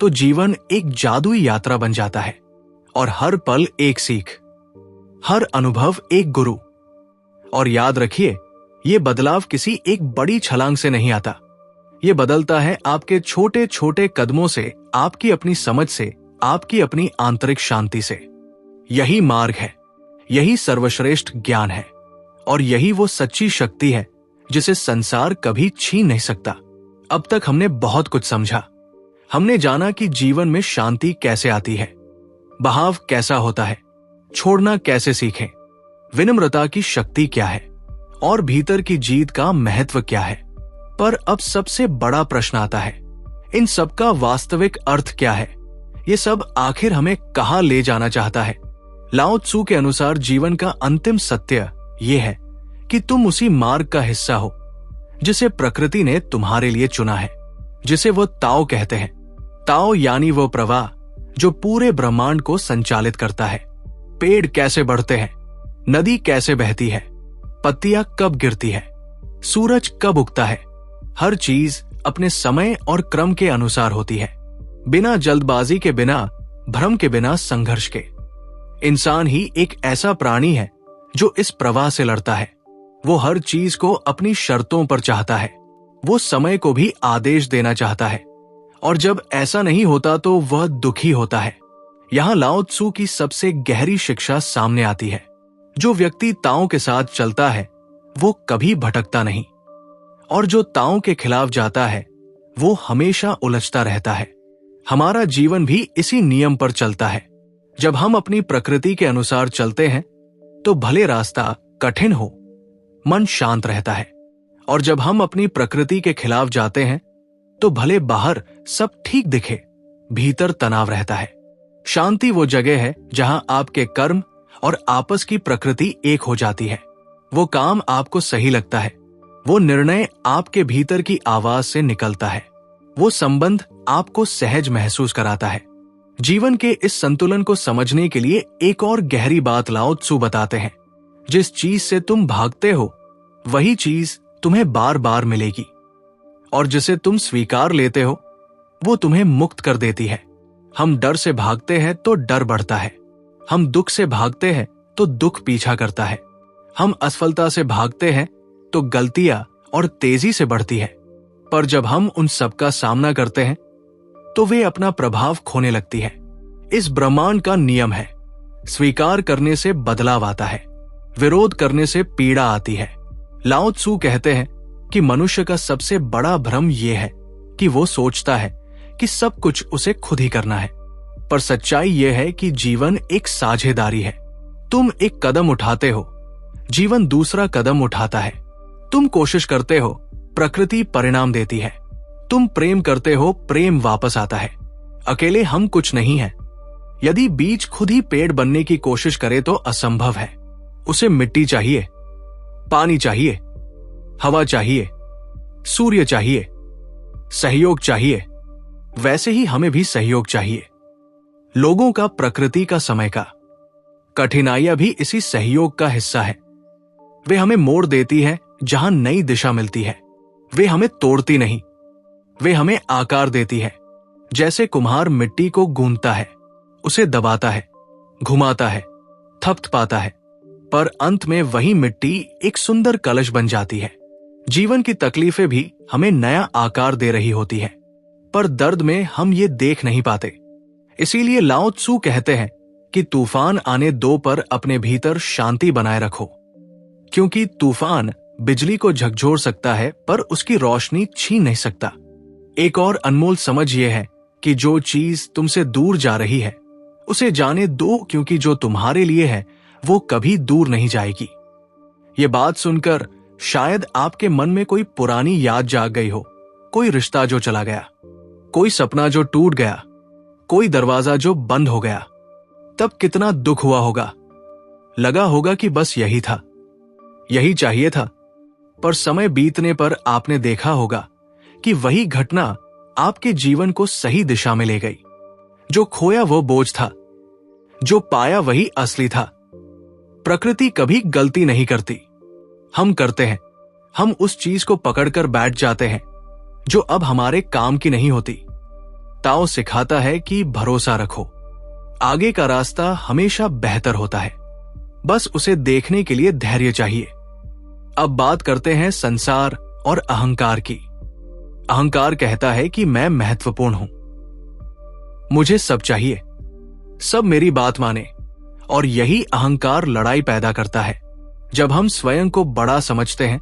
A: तो जीवन एक जादुई यात्रा बन जाता है, और हर पल एक सीख, हर अनुभव एक गुरु। और याद रखिए, ये बदलाव किसी एक बड़ी छलांग से नहीं आता। ये बदलता है आपके छोटे छोटे कदमों से, आपकी अपनी समझ से, आपकी अपनी आंतरिक शांति से। यही मार्ग है, यही सर्वश्रेष्ठ ज्ञान है, और यही वो सच्ची शक्ति है जिसे संसार कभी छीन नहीं सकता। अब तक हमने बहुत कुछ समझा, हमने जाना कि जीवन में शांति कैसे आती है, बहाव कैसा होता है, छोड़ना कैसे सीखें, विनम्रता की शक्ति क्या है और भीतर की जीत का महत्व क्या है। पर अब सबसे बड़ा प्रश्न आता है, इन सब का वास्तविक अर्थ क्या है? ये सब आखिर हमें कहां ले जाना चाहता है? लाओ त्सु के अनुसार जीवन का अंतिम सत्य ये है कि तुम उसी मार्ग का हिस्सा हो जिसे प्रकृति ने तुम्हारे लिए चुना है, जिसे वो ताओ कहते हैं। ताओ यानी वो प्रवाह जो पूरे ब्रह्मांड को संचालित करता है। पेड़ कैसे बढ़ते हैं, नदी कैसे बहती है, पत्तियां कब गिरती है, सूरज कब उगता है, हर चीज अपने समय और क्रम के अनुसार होती है, बिना जल्दबाजी के, बिना भ्रम के, बिना संघर्ष के। इंसान ही एक ऐसा प्राणी है जो इस प्रवाह से लड़ता है। वो हर चीज को अपनी शर्तों पर चाहता है। वो समय को भी आदेश देना चाहता है, और जब ऐसा नहीं होता तो वह दुखी होता है। यहां लाओ त्सु की सबसे गहरी शिक्षा सामने आती है। जो व्यक्ति ताओ के साथ चलता है वो कभी भटकता नहीं, और जो ताओ के खिलाफ जाता है वो हमेशा उलझता रहता है। हमारा जीवन भी इसी नियम पर चलता है। जब हम अपनी प्रकृति के अनुसार चलते हैं तो भले रास्ता कठिन हो, मन शांत रहता है, और जब हम अपनी प्रकृति के खिलाफ जाते हैं तो भले बाहर सब ठीक दिखे, भीतर तनाव रहता है। शांति वो जगह है जहां आपके कर्म और आपस की प्रकृति एक हो जाती है। वो काम आपको सही लगता है, वो निर्णय आपके भीतर की आवाज से निकलता है, वो संबंध आपको सहज महसूस कराता है। जीवन के इस संतुलन को समझने के लिए एक और गहरी बात लाओ त्सु बताते हैं। जिस चीज से तुम भागते हो वही चीज तुम्हें बार बार मिलेगी, और जिसे तुम स्वीकार लेते हो वो तुम्हें मुक्त कर देती है। हम डर से भागते हैं तो डर बढ़ता है, हम दुख से भागते हैं तो दुख पीछा करता है, हम असफलता से भागते हैं तो गलतियां और तेजी से बढ़ती है। पर जब हम उन सब का सामना करते हैं तो वे अपना प्रभाव खोने लगती है। इस ब्रह्मांड का नियम है, स्वीकार करने से बदलाव आता है, विरोध करने से पीड़ा आती है। लाओ त्सु कहते हैं कि मनुष्य का सबसे बड़ा भ्रम यह है कि वो सोचता है कि सब कुछ उसे खुद ही करना है। पर सच्चाई यह है कि जीवन एक साझेदारी है। तुम एक कदम उठाते हो, जीवन दूसरा कदम उठाता है। तुम कोशिश करते हो, प्रकृति परिणाम देती है। तुम प्रेम करते हो, प्रेम वापस आता है। अकेले हम कुछ नहीं है। यदि बीज खुद ही पेड़ बनने की कोशिश करे तो असंभव है। उसे मिट्टी चाहिए, पानी चाहिए, हवा चाहिए, सूर्य चाहिए, सहयोग चाहिए। वैसे ही हमें भी सहयोग चाहिए, लोगों का, प्रकृति का, समय का। कठिनाइयां भी इसी सहयोग का हिस्सा है। वे हमें मोड़ देती है जहां नई दिशा मिलती है। वे हमें तोड़ती नहीं, वे हमें आकार देती है। जैसे कुम्हार मिट्टी को गूंथता है, उसे दबाता है, घुमाता है, थपथपाता है, पर अंत में वही मिट्टी एक सुंदर कलश बन जाती है। जीवन की तकलीफें भी हमें नया आकार दे रही होती है, पर दर्द में हम ये देख नहीं पाते। इसीलिए लाओ त्सु कहते हैं कि तूफान आने दो, पर अपने भीतर शांति बनाए रखो, क्योंकि तूफान बिजली को झकझोर सकता है पर उसकी रोशनी छीन नहीं सकता। एक और अनमोल समझ यह है कि जो चीज तुमसे दूर जा रही है उसे जाने दो, क्योंकि जो तुम्हारे लिए है वो कभी दूर नहीं जाएगी। ये बात सुनकर शायद आपके मन में कोई पुरानी याद जाग गई हो, कोई रिश्ता जो चला गया, कोई सपना जो टूट गया, कोई दरवाजा जो बंद हो गया। तब कितना दुख हुआ होगा। लगा होगा कि बस यही था, यही चाहिए था। पर समय बीतने पर आपने देखा होगा कि वही घटना आपके जीवन को सही दिशा में ले गई। जो खोया वो बोझ था, जो पाया वही असली था। प्रकृति कभी गलती नहीं करती, हम करते हैं। हम उस चीज को पकड़कर बैठ जाते हैं जो अब हमारे काम की नहीं होती। ताओ सिखाता है कि भरोसा रखो, आगे का रास्ता हमेशा बेहतर होता है, बस उसे देखने के लिए धैर्य चाहिए। अब बात करते हैं संसार और अहंकार की। अहंकार कहता है कि मैं महत्वपूर्ण हूं, मुझे सब चाहिए, सब मेरी बात माने, और यही अहंकार लड़ाई पैदा करता है। जब हम स्वयं को बड़ा समझते हैं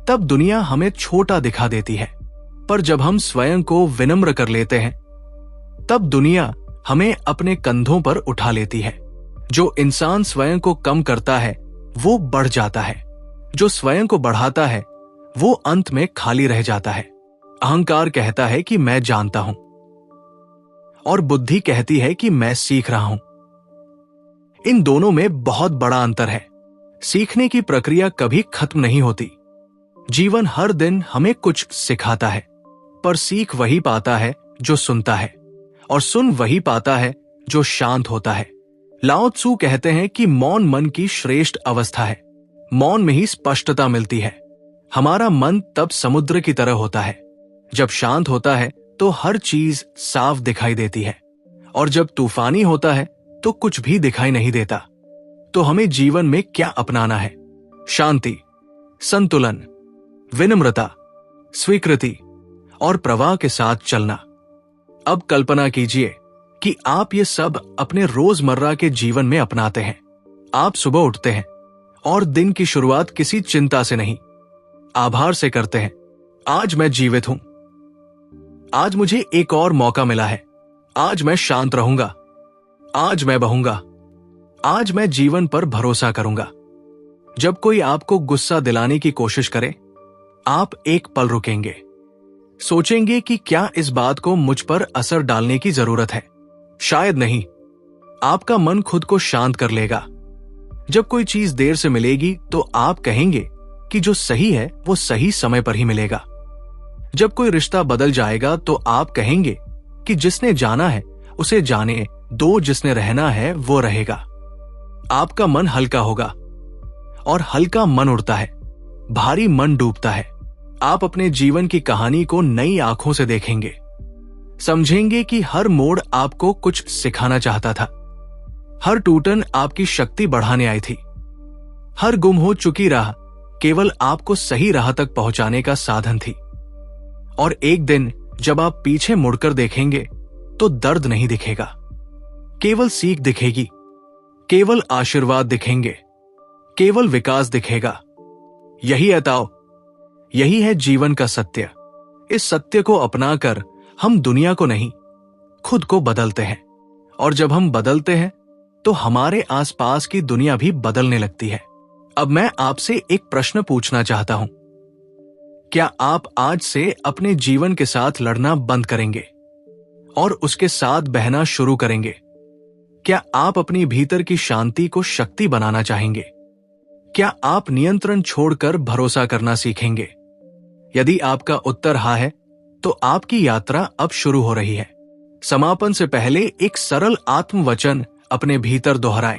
A: तब दुनिया हमें छोटा दिखा देती है, पर जब हम स्वयं को विनम्र कर लेते हैं तब दुनिया हमें अपने कंधों पर उठा लेती है। जो इंसान स्वयं को कम करता है वो बढ़ जाता है, जो स्वयं को बढ़ाता है वो अंत में खाली रह जाता है। अहंकार कहता है कि मैं जानता हूं और बुद्धि कहती है कि मैं सीख रहा हूं। इन दोनों में बहुत बड़ा अंतर है। सीखने की प्रक्रिया कभी खत्म नहीं होती। जीवन हर दिन हमें कुछ सिखाता है, पर सीख वही पाता है जो सुनता है, और सुन वही पाता है जो शांत होता है। लाओ त्सु कहते हैं कि मौन मन की श्रेष्ठ अवस्था है। मौन में ही स्पष्टता मिलती है। हमारा मन तब समुद्र की तरह होता है। जब शांत होता है तो हर चीज साफ दिखाई देती है, और जब तूफानी होता है तो कुछ भी दिखाई नहीं देता। तो हमें जीवन में क्या अपनाना है? शांति, संतुलन, विनम्रता, स्वीकृति और प्रवाह के साथ चलना। अब कल्पना कीजिए कि आप ये सब अपने रोजमर्रा के जीवन में अपनाते हैं। आप सुबह उठते हैं और दिन की शुरुआत किसी चिंता से नहीं, आभार से करते हैं। आज मैं जीवित हूं, आज मुझे एक और मौका मिला है, आज मैं शांत रहूंगा, आज मैं बहूंगा, आज मैं जीवन पर भरोसा करूंगा। जब कोई आपको गुस्सा दिलाने की कोशिश करे, आप एक पल रुकेंगे, सोचेंगे कि क्या इस बात को मुझ पर असर डालने की जरूरत है? शायद नहीं। आपका मन खुद को शांत कर लेगा। जब कोई चीज देर से मिलेगी तो आप कहेंगे कि जो सही है वो सही समय पर ही मिलेगा। जब कोई रिश्ता बदल जाएगा तो आप कहेंगे कि जिसने जाना है उसे जाने दो, जिसने रहना है वो रहेगा। आपका मन हल्का होगा, और हल्का मन उड़ता है, भारी मन डूबता है। आप अपने जीवन की कहानी को नई आंखों से देखेंगे, समझेंगे कि हर मोड़ आपको कुछ सिखाना चाहता था। हर टूटन आपकी शक्ति बढ़ाने आई थी। हर गुम हो चुकी राह केवल आपको सही राह तक पहुंचाने का साधन थी। और एक दिन जब आप पीछे मुड़कर देखेंगे तो दर्द नहीं दिखेगा, केवल सीख दिखेगी, केवल आशीर्वाद दिखेंगे, केवल विकास दिखेगा। यही है ताओ, यही है जीवन का सत्य। इस सत्य को अपनाकर हम दुनिया को नहीं, खुद को बदलते हैं, और जब हम बदलते हैं तो हमारे आसपास की दुनिया भी बदलने लगती है। अब मैं आपसे एक प्रश्न पूछना चाहता हूं। क्या आप आज से अपने जीवन के साथ लड़ना बंद करेंगे और उसके साथ बहना शुरू करेंगे? क्या आप अपनी भीतर की शांति को शक्ति बनाना चाहेंगे? क्या आप नियंत्रण छोड़कर भरोसा करना सीखेंगे? यदि आपका उत्तर हाँ है तो आपकी यात्रा अब शुरू हो रही है। समापन से पहले एक सरल आत्मवचन अपने भीतर दोहराएं।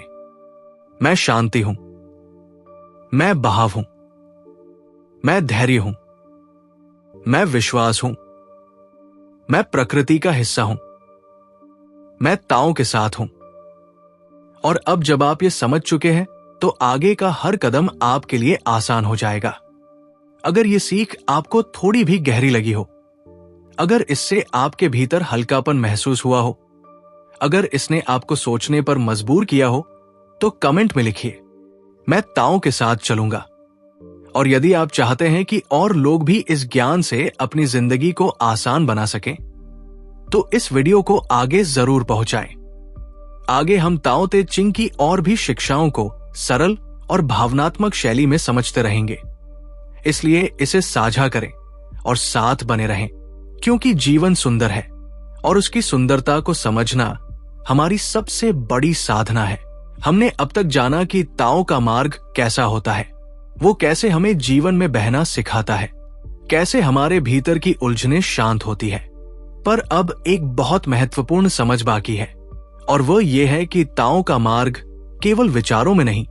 A: मैं शांति हूं, मैं बहाव हूं, मैं धैर्य हूं, मैं विश्वास हूं, मैं प्रकृति का हिस्सा हूं, मैं ताओ के साथ हूं। और अब जब आप ये समझ चुके हैं तो आगे का हर कदम आपके लिए आसान हो जाएगा। अगर ये सीख आपको थोड़ी भी गहरी लगी हो, अगर इससे आपके भीतर हल्कापन महसूस हुआ हो, अगर इसने आपको सोचने पर मजबूर किया हो, तो कमेंट में लिखिए, मैं ताओ के साथ चलूंगा। और यदि आप चाहते हैं कि और लोग भी इस ज्ञान से अपनी जिंदगी को आसान बना सकें, तो इस वीडियो को आगे जरूर पहुंचाएं। आगे हम ताओ ते चिंग की और भी शिक्षाओं को सरल और भावनात्मक शैली में समझते रहेंगे। इसलिए इसे साझा करें और साथ बने रहें, क्योंकि जीवन सुंदर है और उसकी सुंदरता को समझना हमारी सबसे बड़ी साधना है। हमने अब तक जाना कि ताओ का मार्ग कैसा होता है, वो कैसे हमें जीवन में बहना सिखाता है, कैसे हमारे भीतर की उलझनें शांत होती है। पर अब एक बहुत महत्वपूर्ण समझ बाकी है, और वो ये है कि ताओ का मार्ग केवल विचारों में नहीं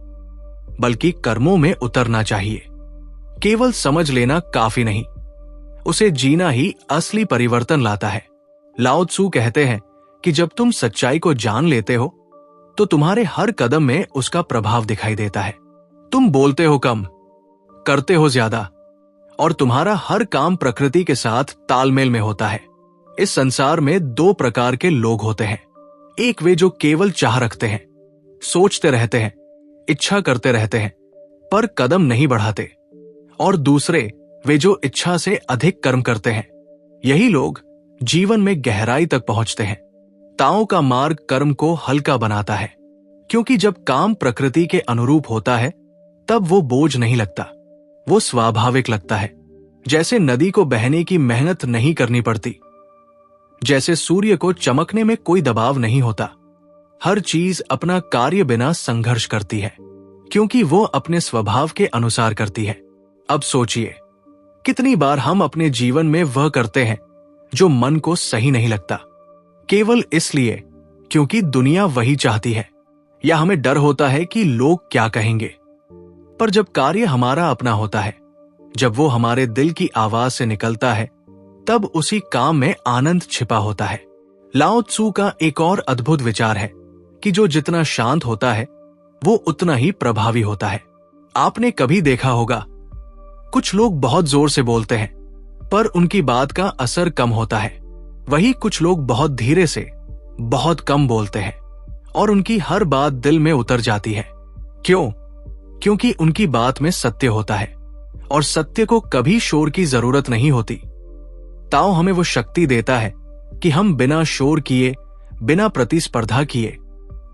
A: बल्कि कर्मों में उतरना चाहिए। केवल समझ लेना काफी नहीं, उसे जीना ही असली परिवर्तन लाता है। लाओ त्सु कहते हैं कि जब तुम सच्चाई को जान लेते हो तो तुम्हारे हर कदम में उसका प्रभाव दिखाई देता है। तुम बोलते हो कम, करते हो ज्यादा, और तुम्हारा हर काम प्रकृति के साथ तालमेल में होता है। इस संसार में दो प्रकार के लोग होते हैं। एक वे जो केवल चाह रखते हैं, सोचते रहते हैं, इच्छा करते रहते हैं, पर कदम नहीं बढ़ाते, और दूसरे वे जो इच्छा से अधिक कर्म करते हैं। यही लोग जीवन में गहराई तक पहुंचते हैं। ताओ का मार्ग कर्म को हल्का बनाता है, क्योंकि जब काम प्रकृति के अनुरूप होता है तब वो बोझ नहीं लगता, वो स्वाभाविक लगता है। जैसे नदी को बहने की मेहनत नहीं करनी पड़ती, जैसे सूर्य को चमकने में कोई दबाव नहीं होता। हर चीज अपना कार्य बिना संघर्ष करती है, क्योंकि वो अपने स्वभाव के अनुसार करती है। अब सोचिए, कितनी बार हम अपने जीवन में वह करते हैं जो मन को सही नहीं लगता, केवल इसलिए क्योंकि दुनिया वही चाहती है, या हमें डर होता है कि लोग क्या कहेंगे। पर जब कार्य हमारा अपना होता है, जब वो हमारे दिल की आवाज से निकलता है, तब उसी काम में आनंद छिपा होता है। लाओ त्सू का एक और अद्भुत विचार है कि जो जितना शांत होता है वो उतना ही प्रभावी होता है। आपने कभी देखा होगा, कुछ लोग बहुत जोर से बोलते हैं पर उनकी बात का असर कम होता है। वही कुछ लोग बहुत धीरे से बहुत कम बोलते हैं और उनकी हर बात दिल में उतर जाती है। क्यों? क्योंकि उनकी बात में सत्य होता है, और सत्य को कभी शोर की जरूरत नहीं होती। ताओ हमें वो शक्ति देता है कि हम बिना शोर किए, बिना प्रतिस्पर्धा किए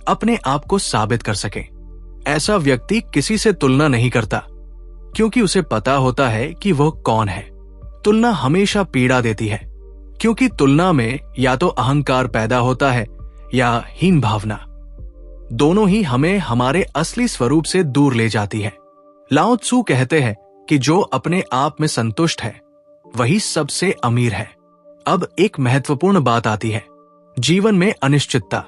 A: अपने आप को साबित कर सकें। ऐसा व्यक्ति किसी से तुलना नहीं करता, क्योंकि उसे पता होता है कि वह कौन है। तुलना हमेशा पीड़ा देती है, क्योंकि तुलना में या तो अहंकार पैदा होता है या हीन भावना। दोनों ही हमें हमारे असली स्वरूप से दूर ले जाती है। लाओ त्सू कहते हैं कि जो अपने आप में संतुष्ट है वही सबसे अमीर है। अब एक महत्वपूर्ण बात आती है, जीवन में अनिश्चितता।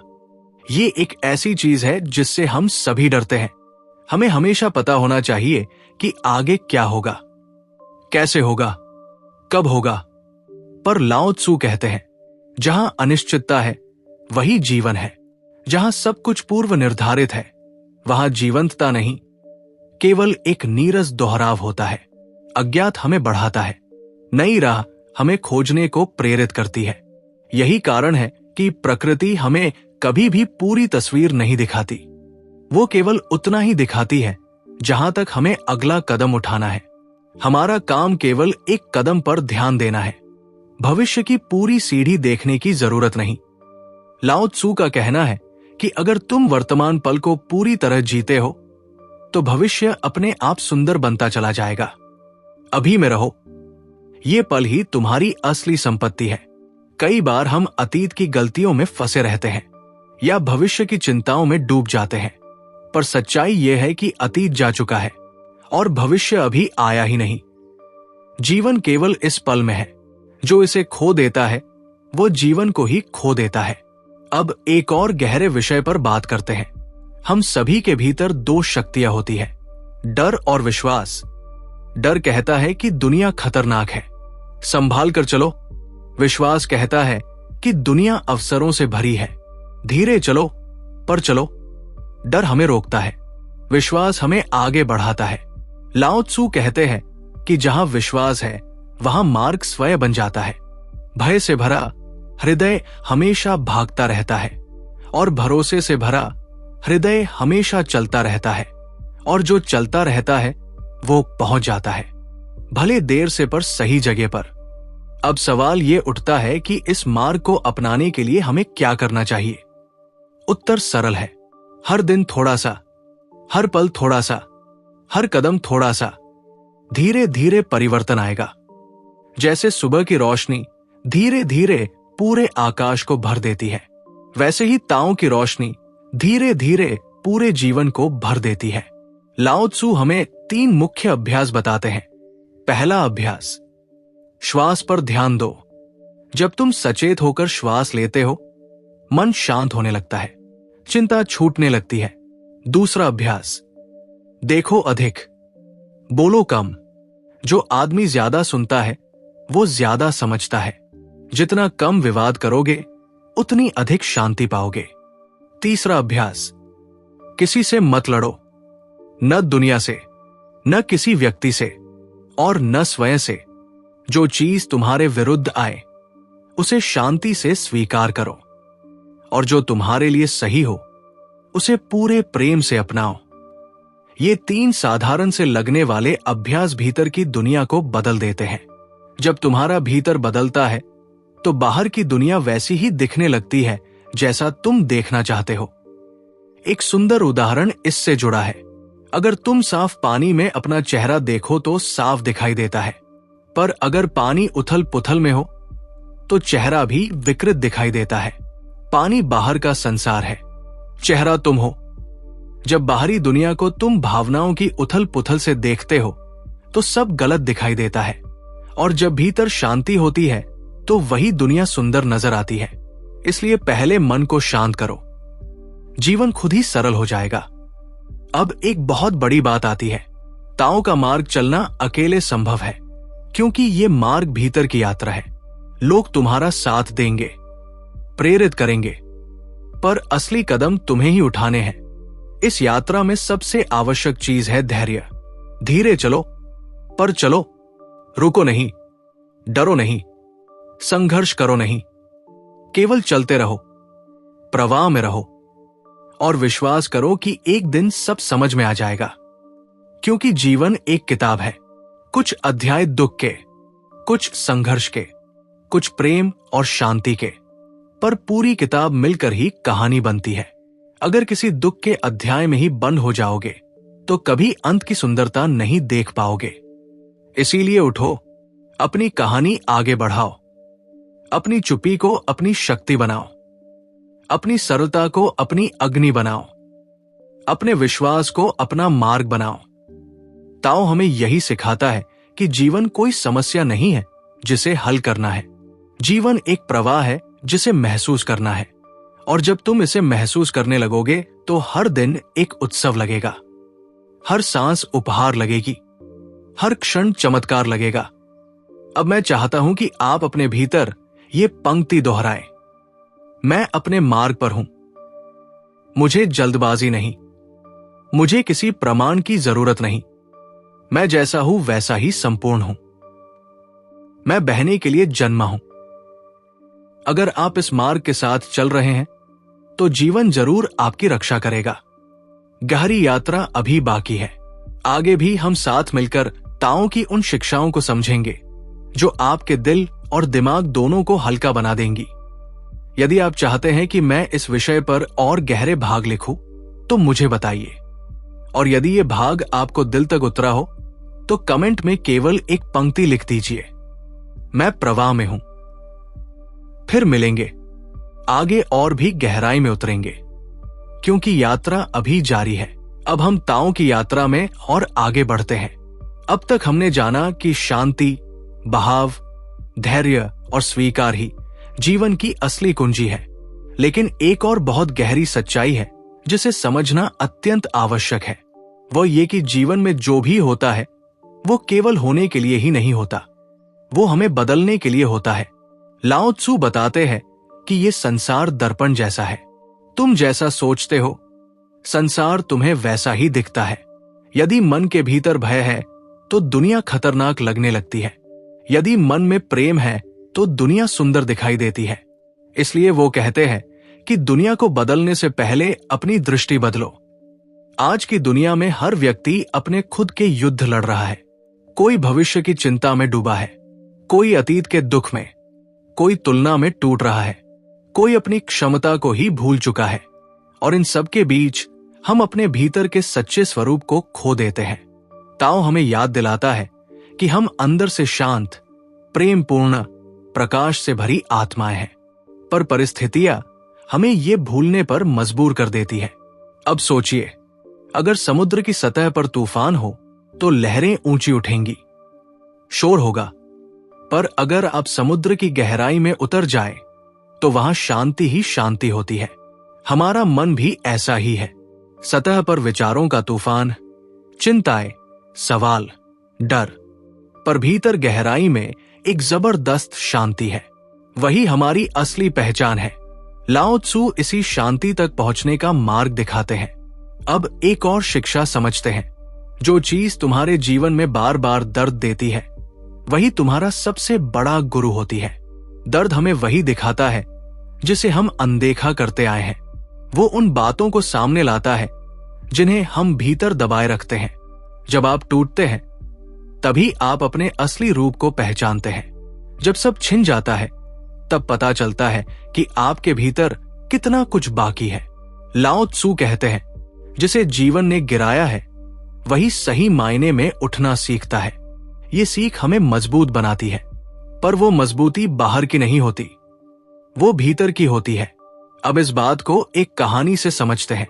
A: ये एक ऐसी चीज है जिससे हम सभी डरते हैं। हमें हमेशा पता होना चाहिए कि आगे क्या होगा, कैसे होगा, कब होगा। पर लाओ त्सू कहते हैं, जहां अनिश्चितता है वही जीवन है। जहां सब कुछ पूर्व निर्धारित है वहां जीवंतता नहीं, केवल एक नीरस दोहराव होता है। अज्ञात हमें बढ़ाता है, नई राह हमें खोजने को प्रेरित करती है। यही कारण है कि प्रकृति हमें कभी भी पूरी तस्वीर नहीं दिखाती। वो केवल उतना ही दिखाती है जहां तक हमें अगला कदम उठाना है। हमारा काम केवल एक कदम पर ध्यान देना है, भविष्य की पूरी सीढ़ी देखने की जरूरत नहीं। लाओ त्सू का कहना है कि अगर तुम वर्तमान पल को पूरी तरह जीते हो तो भविष्य अपने आप सुंदर बनता चला जाएगा। अभी में रहो, ये पल ही तुम्हारी असली संपत्ति है। कई बार हम अतीत की गलतियों में फंसे रहते हैं या भविष्य की चिंताओं में डूब जाते हैं, पर सच्चाई यह है कि अतीत जा चुका है और भविष्य अभी आया ही नहीं। जीवन केवल इस पल में है। जो इसे खो देता है वो जीवन को ही खो देता है। अब एक और गहरे विषय पर बात करते हैं। हम सभी के भीतर दो शक्तियां होती है, डर और विश्वास। डर कहता है कि दुनिया खतरनाक है, संभाल कर चलो। विश्वास कहता है कि दुनिया अवसरों से भरी है, धीरे चलो पर चलो। डर हमें रोकता है, विश्वास हमें आगे बढ़ाता है। लाओ त्सू कहते हैं कि जहां विश्वास है वहां मार्ग स्वयं बन जाता है। भय से भरा हृदय हमेशा भागता रहता है और भरोसे से भरा हृदय हमेशा चलता रहता है, और जो चलता रहता है वो पहुंच जाता है, भले देर से पर सही जगह पर। अब सवाल ये उठता है कि इस मार्ग को अपनाने के लिए हमें क्या करना चाहिए। उत्तर सरल है, हर दिन थोड़ा सा, हर पल थोड़ा सा, हर कदम थोड़ा सा। धीरे धीरे परिवर्तन आएगा। जैसे सुबह की रोशनी धीरे धीरे पूरे आकाश को भर देती है, वैसे ही ताओ की रोशनी धीरे धीरे पूरे जीवन को भर देती है। लाओ त्सू हमें 3 मुख्य अभ्यास बताते हैं। पहला अभ्यास, श्वास पर ध्यान दो। जब तुम सचेत होकर श्वास लेते हो, मन शांत होने लगता है, चिंता छूटने लगती है। दूसरा अभ्यास, देखो अधिक, बोलो कम। जो आदमी ज्यादा सुनता है वो ज्यादा समझता है। जितना कम विवाद करोगे उतनी अधिक शांति पाओगे। तीसरा अभ्यास, किसी से मत लड़ो, न दुनिया से, न किसी व्यक्ति से और न स्वयं से। जो चीज तुम्हारे विरुद्ध आए उसे शांति से स्वीकार करो, और जो तुम्हारे लिए सही हो उसे पूरे प्रेम से अपनाओ। ये 3 साधारण से लगने वाले अभ्यास भीतर की दुनिया को बदल देते हैं। जब तुम्हारा भीतर बदलता है तो बाहर की दुनिया वैसी ही दिखने लगती है जैसा तुम देखना चाहते हो। एक सुंदर उदाहरण इससे जुड़ा है। अगर तुम साफ पानी में अपना चेहरा देखो तो साफ दिखाई देता है, पर अगर पानी उथल पुथल में हो तो चेहरा भी विकृत दिखाई देता है। पानी बाहर का संसार है, चेहरा तुम हो। जब बाहरी दुनिया को तुम भावनाओं की उथल पुथल से देखते हो तो सब गलत दिखाई देता है, और जब भीतर शांति होती है तो वही दुनिया सुंदर नजर आती है। इसलिए पहले मन को शांत करो, जीवन खुद ही सरल हो जाएगा। अब एक बहुत बड़ी बात आती है। ताओ का मार्ग चलना अकेले संभव है, क्योंकि ये मार्ग भीतर की यात्रा है। लोग तुम्हारा साथ देंगे, प्रेरित करेंगे, पर असली कदम तुम्हें ही उठाने हैं। इस यात्रा में सबसे आवश्यक चीज है धैर्य। धीरे चलो, पर चलो, रुको नहीं, डरो नहीं, संघर्ष करो नहीं, केवल चलते रहो, प्रवाह में रहो, और विश्वास करो कि एक दिन सब समझ में आ जाएगा। क्योंकि जीवन एक किताब है, कुछ अध्याय दुख के, कुछ संघर्ष के, कुछ प्रेम और शांति के, पर पूरी किताब मिलकर ही कहानी बनती है। अगर किसी दुख के अध्याय में ही बंद हो जाओगे तो कभी अंत की सुंदरता नहीं देख पाओगे। इसीलिए उठो, अपनी कहानी आगे बढ़ाओ, अपनी चुप्पी को अपनी शक्ति बनाओ, अपनी सरलता को अपनी अग्नि बनाओ, अपने विश्वास को अपना मार्ग बनाओ। ताओ हमें यही सिखाता है कि जीवन कोई समस्या नहीं है जिसे हल करना है। जीवन एक प्रवाह है जिसे महसूस करना है, और जब तुम इसे महसूस करने लगोगे तो हर दिन एक उत्सव लगेगा, हर सांस उपहार लगेगी, हर क्षण चमत्कार लगेगा। अब मैं चाहता हूं कि आप अपने भीतर ये पंक्ति दोहराएं। मैं अपने मार्ग पर हूं, मुझे जल्दबाजी नहीं, मुझे किसी प्रमाण की जरूरत नहीं, मैं जैसा हूं वैसा ही संपूर्ण हूं, मैं बहने के लिए जन्मा हूं। अगर आप इस मार्ग के साथ चल रहे हैं तो जीवन जरूर आपकी रक्षा करेगा। गहरी यात्रा अभी बाकी है। आगे भी हम साथ मिलकर ताओ की उन शिक्षाओं को समझेंगे जो आपके दिल और दिमाग दोनों को हल्का बना देंगी। यदि आप चाहते हैं कि मैं इस विषय पर और गहरे भाग लिखूं तो मुझे बताइए, और यदि ये भाग आपको दिल तक उतरा हो तो कमेंट में केवल एक पंक्ति लिख दीजिए, मैं प्रवाह में हूं। फिर मिलेंगे, आगे और भी गहराई में उतरेंगे, क्योंकि यात्रा अभी जारी है। अब हम ताओ की यात्रा में और आगे बढ़ते हैं। अब तक हमने जाना कि शांति, बहाव, धैर्य और स्वीकार ही जीवन की असली कुंजी है। लेकिन एक और बहुत गहरी सच्चाई है जिसे समझना अत्यंत आवश्यक है। वह ये कि जीवन में जो भी होता है वो केवल होने के लिए ही नहीं होता, वो हमें बदलने के लिए होता है। लाओ त्सु बताते हैं कि ये संसार दर्पण जैसा है। तुम जैसा सोचते हो संसार तुम्हें वैसा ही दिखता है। यदि मन के भीतर भय है तो दुनिया खतरनाक लगने लगती है। यदि मन में प्रेम है तो दुनिया सुंदर दिखाई देती है। इसलिए वो कहते हैं कि दुनिया को बदलने से पहले अपनी दृष्टि बदलो। आज की दुनिया में हर व्यक्ति अपने खुद के युद्ध लड़ रहा है। कोई भविष्य की चिंता में डूबा है, कोई अतीत के दुख में, कोई तुलना में टूट रहा है, कोई अपनी क्षमता को ही भूल चुका है। और इन सब के बीच हम अपने भीतर के सच्चे स्वरूप को खो देते हैं। ताओ हमें याद दिलाता है कि हम अंदर से शांत, प्रेम पूर्ण, प्रकाश से भरी आत्माएं हैं, पर परिस्थितियां हमें ये भूलने पर मजबूर कर देती है। अब सोचिए, अगर समुद्र की सतह पर तूफान हो तो लहरें ऊंची उठेंगी, शोर होगा, पर अगर आप समुद्र की गहराई में उतर जाएं तो वहां शांति ही शांति होती है। हमारा मन भी ऐसा ही है। सतह पर विचारों का तूफान, चिंताएं, सवाल, डर, पर भीतर गहराई में एक जबरदस्त शांति है। वही हमारी असली पहचान है। लाओ त्सु इसी शांति तक पहुंचने का मार्ग दिखाते हैं। अब एक और शिक्षा समझते हैं। जो चीज तुम्हारे जीवन में बार बार दर्द देती है वही तुम्हारा सबसे बड़ा गुरु होती है। दर्द हमें वही दिखाता है जिसे हम अनदेखा करते आए हैं। वो उन बातों को सामने लाता है जिन्हें हम भीतर दबाए रखते हैं। जब आप टूटते हैं तभी आप अपने असली रूप को पहचानते हैं। जब सब छिन जाता है तब पता चलता है कि आपके भीतर कितना कुछ बाकी है। लाओ त्सु कहते हैं, जिसे जीवन ने गिराया है वही सही मायने में उठना सीखता है। ये सीख हमें मजबूत बनाती है, पर वो मजबूती बाहर की नहीं होती, वो भीतर की होती है। अब इस बात को एक कहानी से समझते हैं।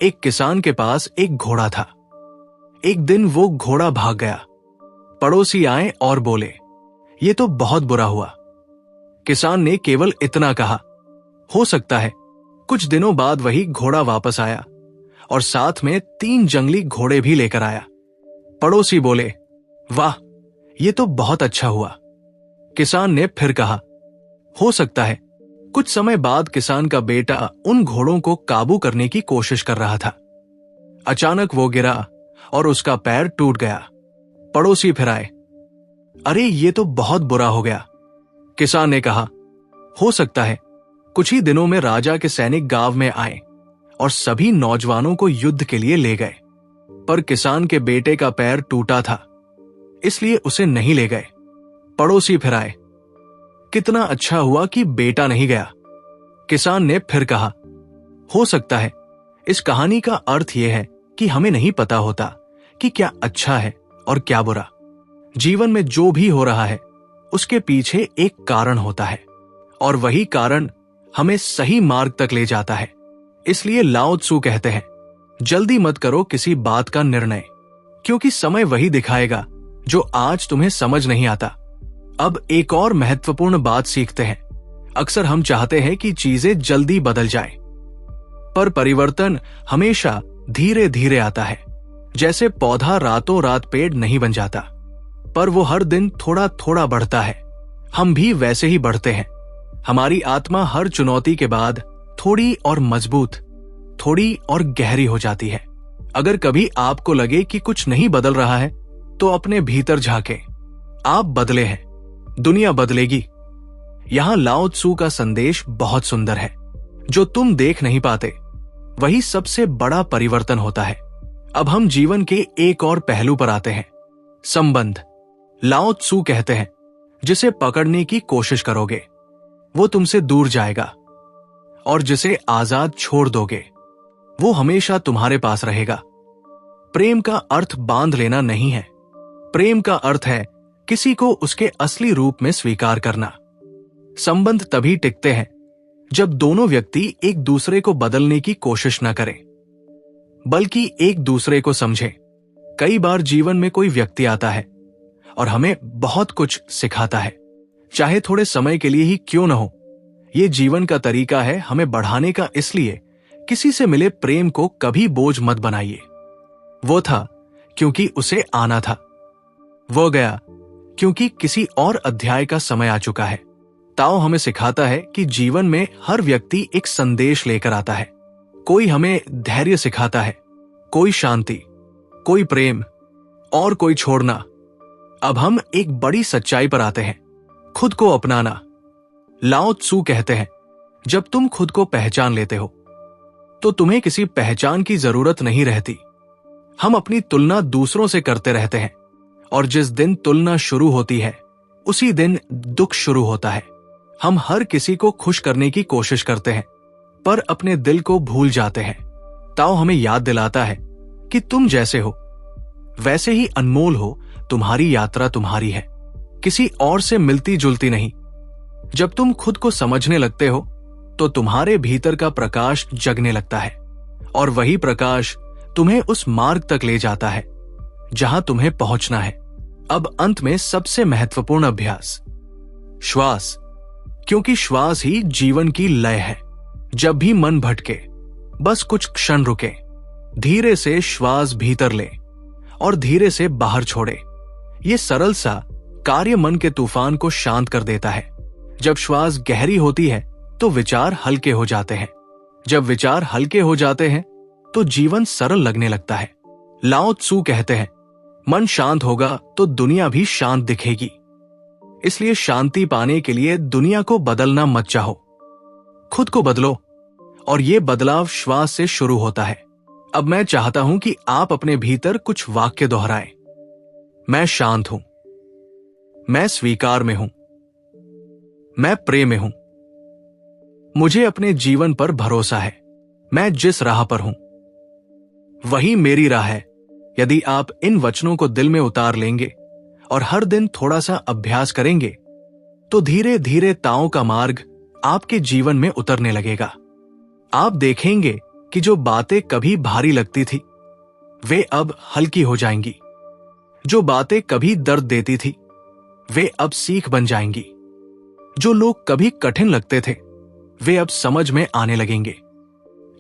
A: एक किसान के पास एक घोड़ा था। एक दिन वो घोड़ा भाग गया। पड़ोसी आए और बोले, ये तो बहुत बुरा हुआ। किसान ने केवल इतना कहा, हो सकता है। कुछ दिनों बाद वही घोड़ा वापस आया और साथ में 3 जंगली घोड़े भी लेकर आया। पड़ोसी बोले, वाह, ये तो बहुत अच्छा हुआ। किसान ने फिर कहा, हो सकता है। कुछ समय बाद किसान का बेटा उन घोड़ों को काबू करने की कोशिश कर रहा था। अचानक वो गिरा और उसका पैर टूट गया। पड़ोसी फिर आए, अरे ये तो बहुत बुरा हो गया। किसान ने कहा, हो सकता है। कुछ ही दिनों में राजा के सैनिक गांव में आए और सभी नौजवानों को युद्ध के लिए ले गए, पर किसान के बेटे का पैर टूटा था, इसलिए उसे नहीं ले गए। पड़ोसी फिर आए, कितना अच्छा हुआ कि बेटा नहीं गया। किसान ने फिर कहा, हो सकता है। इस कहानी का अर्थ यह है कि हमें नहीं पता होता कि क्या अच्छा है और क्या बुरा। जीवन में जो भी हो रहा है उसके पीछे एक कारण होता है, और वही कारण हमें सही मार्ग तक ले जाता है। इसलिए लाओ त्सु कहते हैं, जल्दी मत करो किसी बात का निर्णय, क्योंकि समय वही दिखाएगा जो आज तुम्हें समझ नहीं आता। अब एक और महत्वपूर्ण बात सीखते हैं। अक्सर हम चाहते हैं कि चीजें जल्दी बदल जाएं, पर परिवर्तन हमेशा धीरे धीरे आता है। जैसे पौधा रातों रात पेड़ नहीं बन जाता, पर वो हर दिन थोड़ा थोड़ा बढ़ता है। हम भी वैसे ही बढ़ते हैं। हमारी आत्मा हर चुनौती के बाद थोड़ी और मजबूत, थोड़ी और गहरी हो जाती है। अगर कभी आपको लगे कि कुछ नहीं बदल रहा है, तो अपने भीतर झांकें। आप बदले हैं, दुनिया बदलेगी। यहां लाओ त्सु का संदेश बहुत सुंदर है। जो तुम देख नहीं पाते वही सबसे बड़ा परिवर्तन होता है। अब हम जीवन के एक और पहलू पर आते हैं, संबंध। लाओ त्सु कहते हैं, जिसे पकड़ने की कोशिश करोगे वो तुमसे दूर जाएगा, और जिसे आजाद छोड़ दोगे वो हमेशा तुम्हारे पास रहेगा। प्रेम का अर्थ बांध लेना नहीं है। प्रेम का अर्थ है किसी को उसके असली रूप में स्वीकार करना। संबंध तभी टिकते हैं जब दोनों व्यक्ति एक दूसरे को बदलने की कोशिश न करें, बल्कि एक दूसरे को समझें। कई बार जीवन में कोई व्यक्ति आता है और हमें बहुत कुछ सिखाता है, चाहे थोड़े समय के लिए ही क्यों न हो। यह जीवन का तरीका है हमें बढ़ाने का, इसलिए किसी से मिले प्रेम को कभी बोझ मत बनाइए। वो था क्योंकि उसे आना था, वो गया क्योंकि किसी और अध्याय का समय आ चुका है। ताओ हमें सिखाता है कि जीवन में हर व्यक्ति एक संदेश लेकर आता है। कोई हमें धैर्य सिखाता है, कोई शांति, कोई प्रेम और कोई छोड़ना। अब हम एक बड़ी सच्चाई पर आते हैं, खुद को अपनाना। लाओ त्सु कहते हैं, जब तुम खुद को पहचान लेते हो तो तुम्हें किसी पहचान की जरूरत नहीं रहती। हम अपनी तुलना दूसरों से करते रहते हैं, और जिस दिन तुलना शुरू होती है उसी दिन दुख शुरू होता है। हम हर किसी को खुश करने की कोशिश करते हैं, पर अपने दिल को भूल जाते हैं। ताओ हमें याद दिलाता है कि तुम जैसे हो वैसे ही अनमोल हो। तुम्हारी यात्रा तुम्हारी है, किसी और से मिलती जुलती नहीं। जब तुम खुद को समझने लगते हो तो तुम्हारे भीतर का प्रकाश जगने लगता है, और वही प्रकाश तुम्हें उस मार्ग तक ले जाता है जहां तुम्हें पहुंचना है। अब अंत में सबसे महत्वपूर्ण अभ्यास, श्वास, क्योंकि श्वास ही जीवन की लय है। जब भी मन भटके बस कुछ क्षण रुके, धीरे से श्वास भीतर ले और धीरे से बाहर छोड़े। ये सरल सा कार्य मन के तूफान को शांत कर देता है। जब श्वास गहरी होती है तो विचार हल्के हो जाते हैं। जब विचार हल्के हो जाते हैं तो जीवन सरल लगने लगता है। लाओ त्सु कहते हैं, मन शांत होगा तो दुनिया भी शांत दिखेगी। इसलिए शांति पाने के लिए दुनिया को बदलना मत चाहो, खुद को बदलो, और ये बदलाव श्वास से शुरू होता है। अब मैं चाहता हूं कि आप अपने भीतर कुछ वाक्य दोहराएं। मैं शांत हूं, मैं स्वीकार में हूं, मैं प्रेम में हूं, मुझे अपने जीवन पर भरोसा है। मैं जिस राह पर हूं वही मेरी राह है। यदि आप इन वचनों को दिल में उतार लेंगे और हर दिन थोड़ा सा अभ्यास करेंगे तो धीरे धीरे ताओं का मार्ग आपके जीवन में उतरने लगेगा। आप देखेंगे कि जो बातें कभी भारी लगती थी वे अब हल्की हो जाएंगी। जो बातें कभी दर्द देती थी वे अब सीख बन जाएंगी। जो लोग कभी कठिन लगते थे वे अब समझ में आने लगेंगे।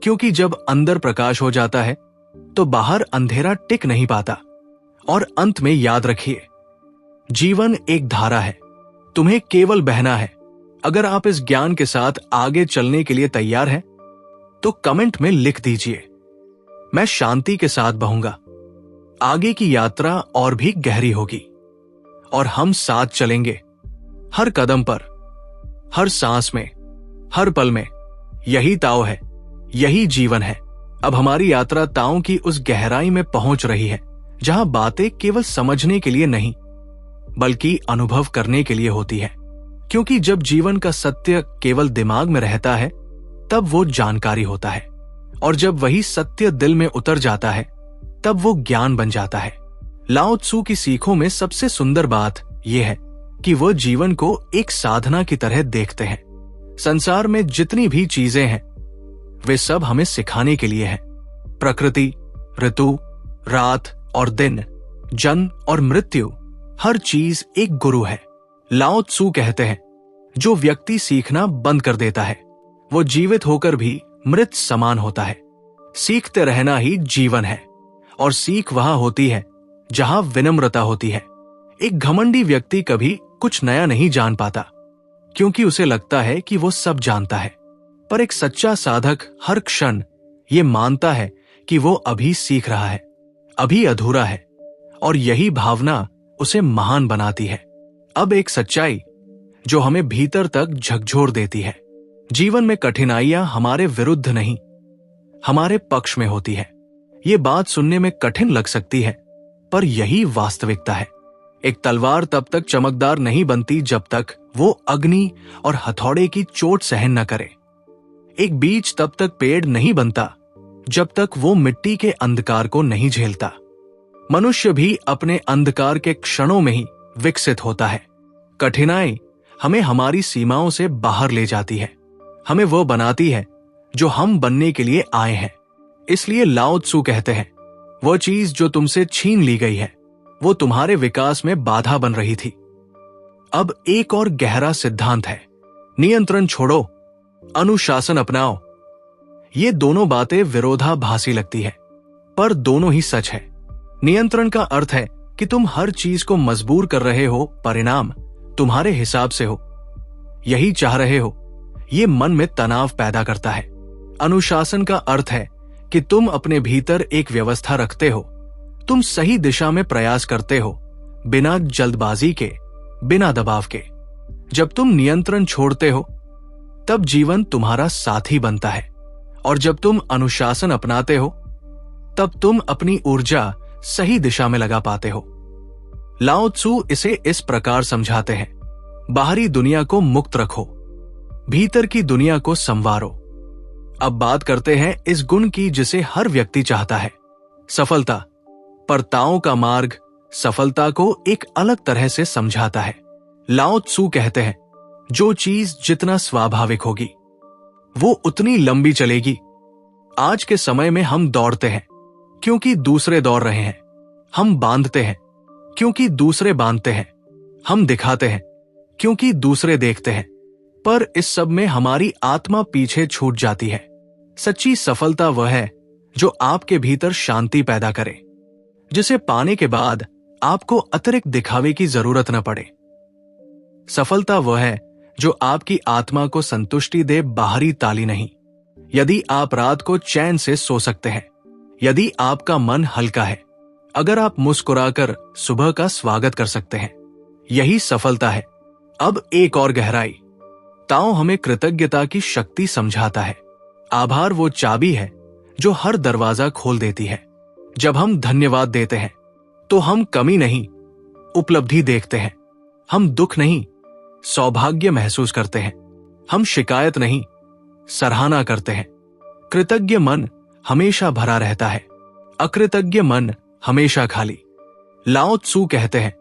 A: क्योंकि जब अंदर प्रकाश हो जाता है तो बाहर अंधेरा टिक नहीं पाता। और अंत में याद रखिए, जीवन एक धारा है, तुम्हें केवल बहना है। अगर आप इस ज्ञान के साथ आगे चलने के लिए तैयार हैं तो कमेंट में लिख दीजिए, मैं शांति के साथ बहूंगा। आगे की यात्रा और भी गहरी होगी और हम साथ चलेंगे, हर कदम पर, हर सांस में, हर पल में। यही ताओ है, यही जीवन है। अब हमारी यात्रा ताओ की उस गहराई में पहुंच रही है जहां बातें केवल समझने के लिए नहीं बल्कि अनुभव करने के लिए होती है। क्योंकि जब जीवन का सत्य केवल दिमाग में रहता है तब वो जानकारी होता है, और जब वही सत्य दिल में उतर जाता है तब वो ज्ञान बन जाता है। लाओ त्सु की सीखों में सबसे सुंदर बात यह है कि वो जीवन को एक साधना की तरह देखते हैं। संसार में जितनी भी चीजें हैं वे सब हमें सिखाने के लिए हैं। प्रकृति, ऋतु, रात और दिन, जन्म और मृत्यु, हर चीज एक गुरु है। लाओ त्सु कहते हैं, जो व्यक्ति सीखना बंद कर देता है वो जीवित होकर भी मृत समान होता है। सीखते रहना ही जीवन है, और सीख वहां होती है जहां विनम्रता होती है। एक घमंडी व्यक्ति कभी कुछ नया नहीं जान पाता क्योंकि उसे लगता है कि वो सब जानता है। पर एक सच्चा साधक हर क्षण ये मानता है कि वो अभी सीख रहा है, अभी अधूरा है, और यही भावना उसे महान बनाती है। अब एक सच्चाई जो हमें भीतर तक झकझोर देती है। जीवन में कठिनाइयां हमारे विरुद्ध नहीं, हमारे पक्ष में होती है। ये बात सुनने में कठिन लग सकती है, पर यही वास्तविकता है। एक तलवार तब तक चमकदार नहीं बनती जब तक वो अग्नि और हथौड़े की चोट सहन न करे। एक बीज तब तक पेड़ नहीं बनता जब तक वो मिट्टी के अंधकार को नहीं झेलता। मनुष्य भी अपने अंधकार के क्षणों में ही विकसित होता है। कठिनाई हमें हमारी सीमाओं से बाहर ले जाती है, हमें वो बनाती है जो हम बनने के लिए आए हैं। इसलिए लाओ त्सु कहते हैं, वो चीज जो तुमसे छीन ली गई है वो तुम्हारे विकास में बाधा बन रही थी। अब एक और गहरा सिद्धांत है, नियंत्रण छोड़ो, अनुशासन अपनाओ। ये दोनों बातें विरोधाभासी लगती है, पर दोनों ही सच है। नियंत्रण का अर्थ है कि तुम हर चीज को मजबूर कर रहे हो, परिणाम तुम्हारे हिसाब से हो, यही चाह रहे हो। ये मन में तनाव पैदा करता है। अनुशासन का अर्थ है कि तुम अपने भीतर एक व्यवस्था रखते हो, तुम सही दिशा में प्रयास करते हो, बिना जल्दबाजी के, बिना दबाव के। जब तुम नियंत्रण छोड़ते हो तब जीवन तुम्हारा साथी बनता है, और जब तुम अनुशासन अपनाते हो तब तुम अपनी ऊर्जा सही दिशा में लगा पाते हो। लाओ त्सु इसे इस प्रकार समझाते हैं, बाहरी दुनिया को मुक्त रखो, भीतर की दुनिया को संवारो। अब बात करते हैं इस गुण की जिसे हर व्यक्ति चाहता है, सफलता। पर ताओ का मार्ग सफलता को एक अलग तरह से समझाता है। लाओ त्सु कहते हैं, जो चीज जितना स्वाभाविक होगी वो उतनी लंबी चलेगी। आज के समय में हम दौड़ते हैं क्योंकि दूसरे दौड़ रहे हैं, हम बांधते हैं क्योंकि दूसरे बांधते हैं, हम दिखाते हैं क्योंकि दूसरे देखते हैं, पर इस सब में हमारी आत्मा पीछे छूट जाती है। सच्ची सफलता वह है जो आपके भीतर शांति पैदा करे, जिसे पाने के बाद आपको अतिरिक्त दिखावे की जरूरत न पड़े। सफलता वह है जो आपकी आत्मा को संतुष्टि दे, बाहरी ताली नहीं। यदि आप रात को चैन से सो सकते हैं, यदि आपका मन हल्का है, अगर आप मुस्कुराकर सुबह का स्वागत कर सकते हैं, यही सफलता है। अब एक और गहराई, ताओ हमें कृतज्ञता की शक्ति समझाता है। आभार वो चाबी है जो हर दरवाजा खोल देती है। जब हम धन्यवाद देते हैं तो हम कमी नहीं, उपलब्धि देखते हैं। हम दुख नहीं, सौभाग्य महसूस करते हैं। हम शिकायत नहीं, सराहना करते हैं। कृतज्ञ मन हमेशा भरा रहता है, अकृतज्ञ मन हमेशा खाली। लाओ त्सु कहते हैं,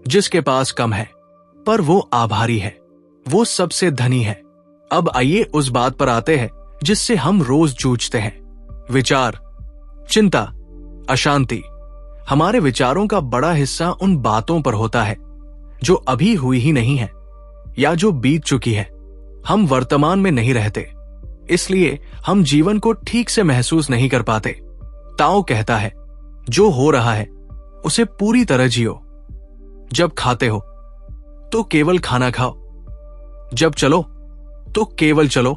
A: जिसके पास कम है पर वो आभारी है, वो सबसे धनी है। अब आइए उस बात पर आते हैं जिससे हम रोज जूझते हैं, विचार, चिंता, अशांति। हमारे विचारों का बड़ा हिस्सा उन बातों पर होता है जो अभी हुई ही नहीं है या जो बीत चुकी है। हम वर्तमान में नहीं रहते, इसलिए हम जीवन को ठीक से महसूस नहीं कर पाते। ताओ कहता है, जो हो रहा है उसे पूरी तरह जियो। जब खाते हो तो केवल खाना खाओ, जब चलो तो केवल चलो,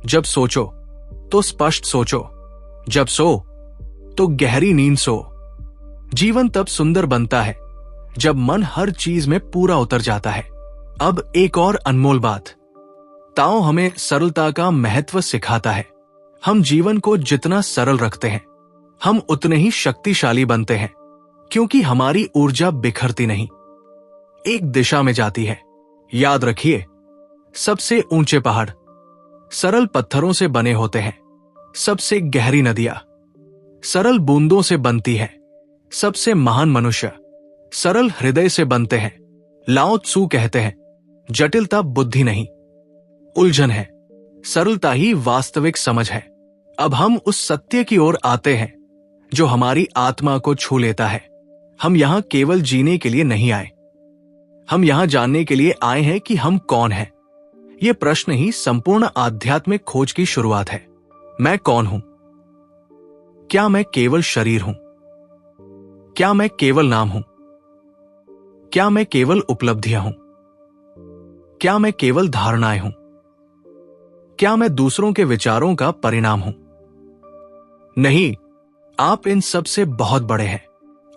A: जब सोचो तो स्पष्ट सोचो, जब सो तो गहरी नींद सो। जीवन तब सुंदर बनता है जब मन हर चीज में पूरा उतर जाता है। अब एक और अनमोल बात, ताओ हमें सरलता का महत्व सिखाता है। हम जीवन को जितना सरल रखते हैं, हम उतने ही शक्तिशाली बनते हैं, क्योंकि हमारी ऊर्जा बिखरती नहीं, एक दिशा में जाती है। याद रखिए, सबसे ऊंचे पहाड़ सरल पत्थरों से बने होते हैं, सबसे गहरी नदियां सरल बूंदों से बनती है, सबसे महान मनुष्य सरल हृदय से बनते हैं। लाओ त्सु कहते हैं, जटिलता बुद्धि नहीं, उलझन है, सरलता ही वास्तविक समझ है। अब हम उस सत्य की ओर आते हैं जो हमारी आत्मा को छू लेता है। हम यहां केवल जीने के लिए नहीं आए, हम यहां जानने के लिए आए हैं कि हम कौन हैं। यह प्रश्न ही संपूर्ण आध्यात्मिक खोज की शुरुआत है। मैं कौन हूं? क्या मैं केवल शरीर हूं? क्या मैं केवल नाम हूं? क्या मैं केवल उपलब्धियां हूं? क्या मैं केवल धारणाएं हूं? क्या मैं दूसरों के विचारों का परिणाम हूं? नहीं, आप इन सब से बहुत बड़े हैं।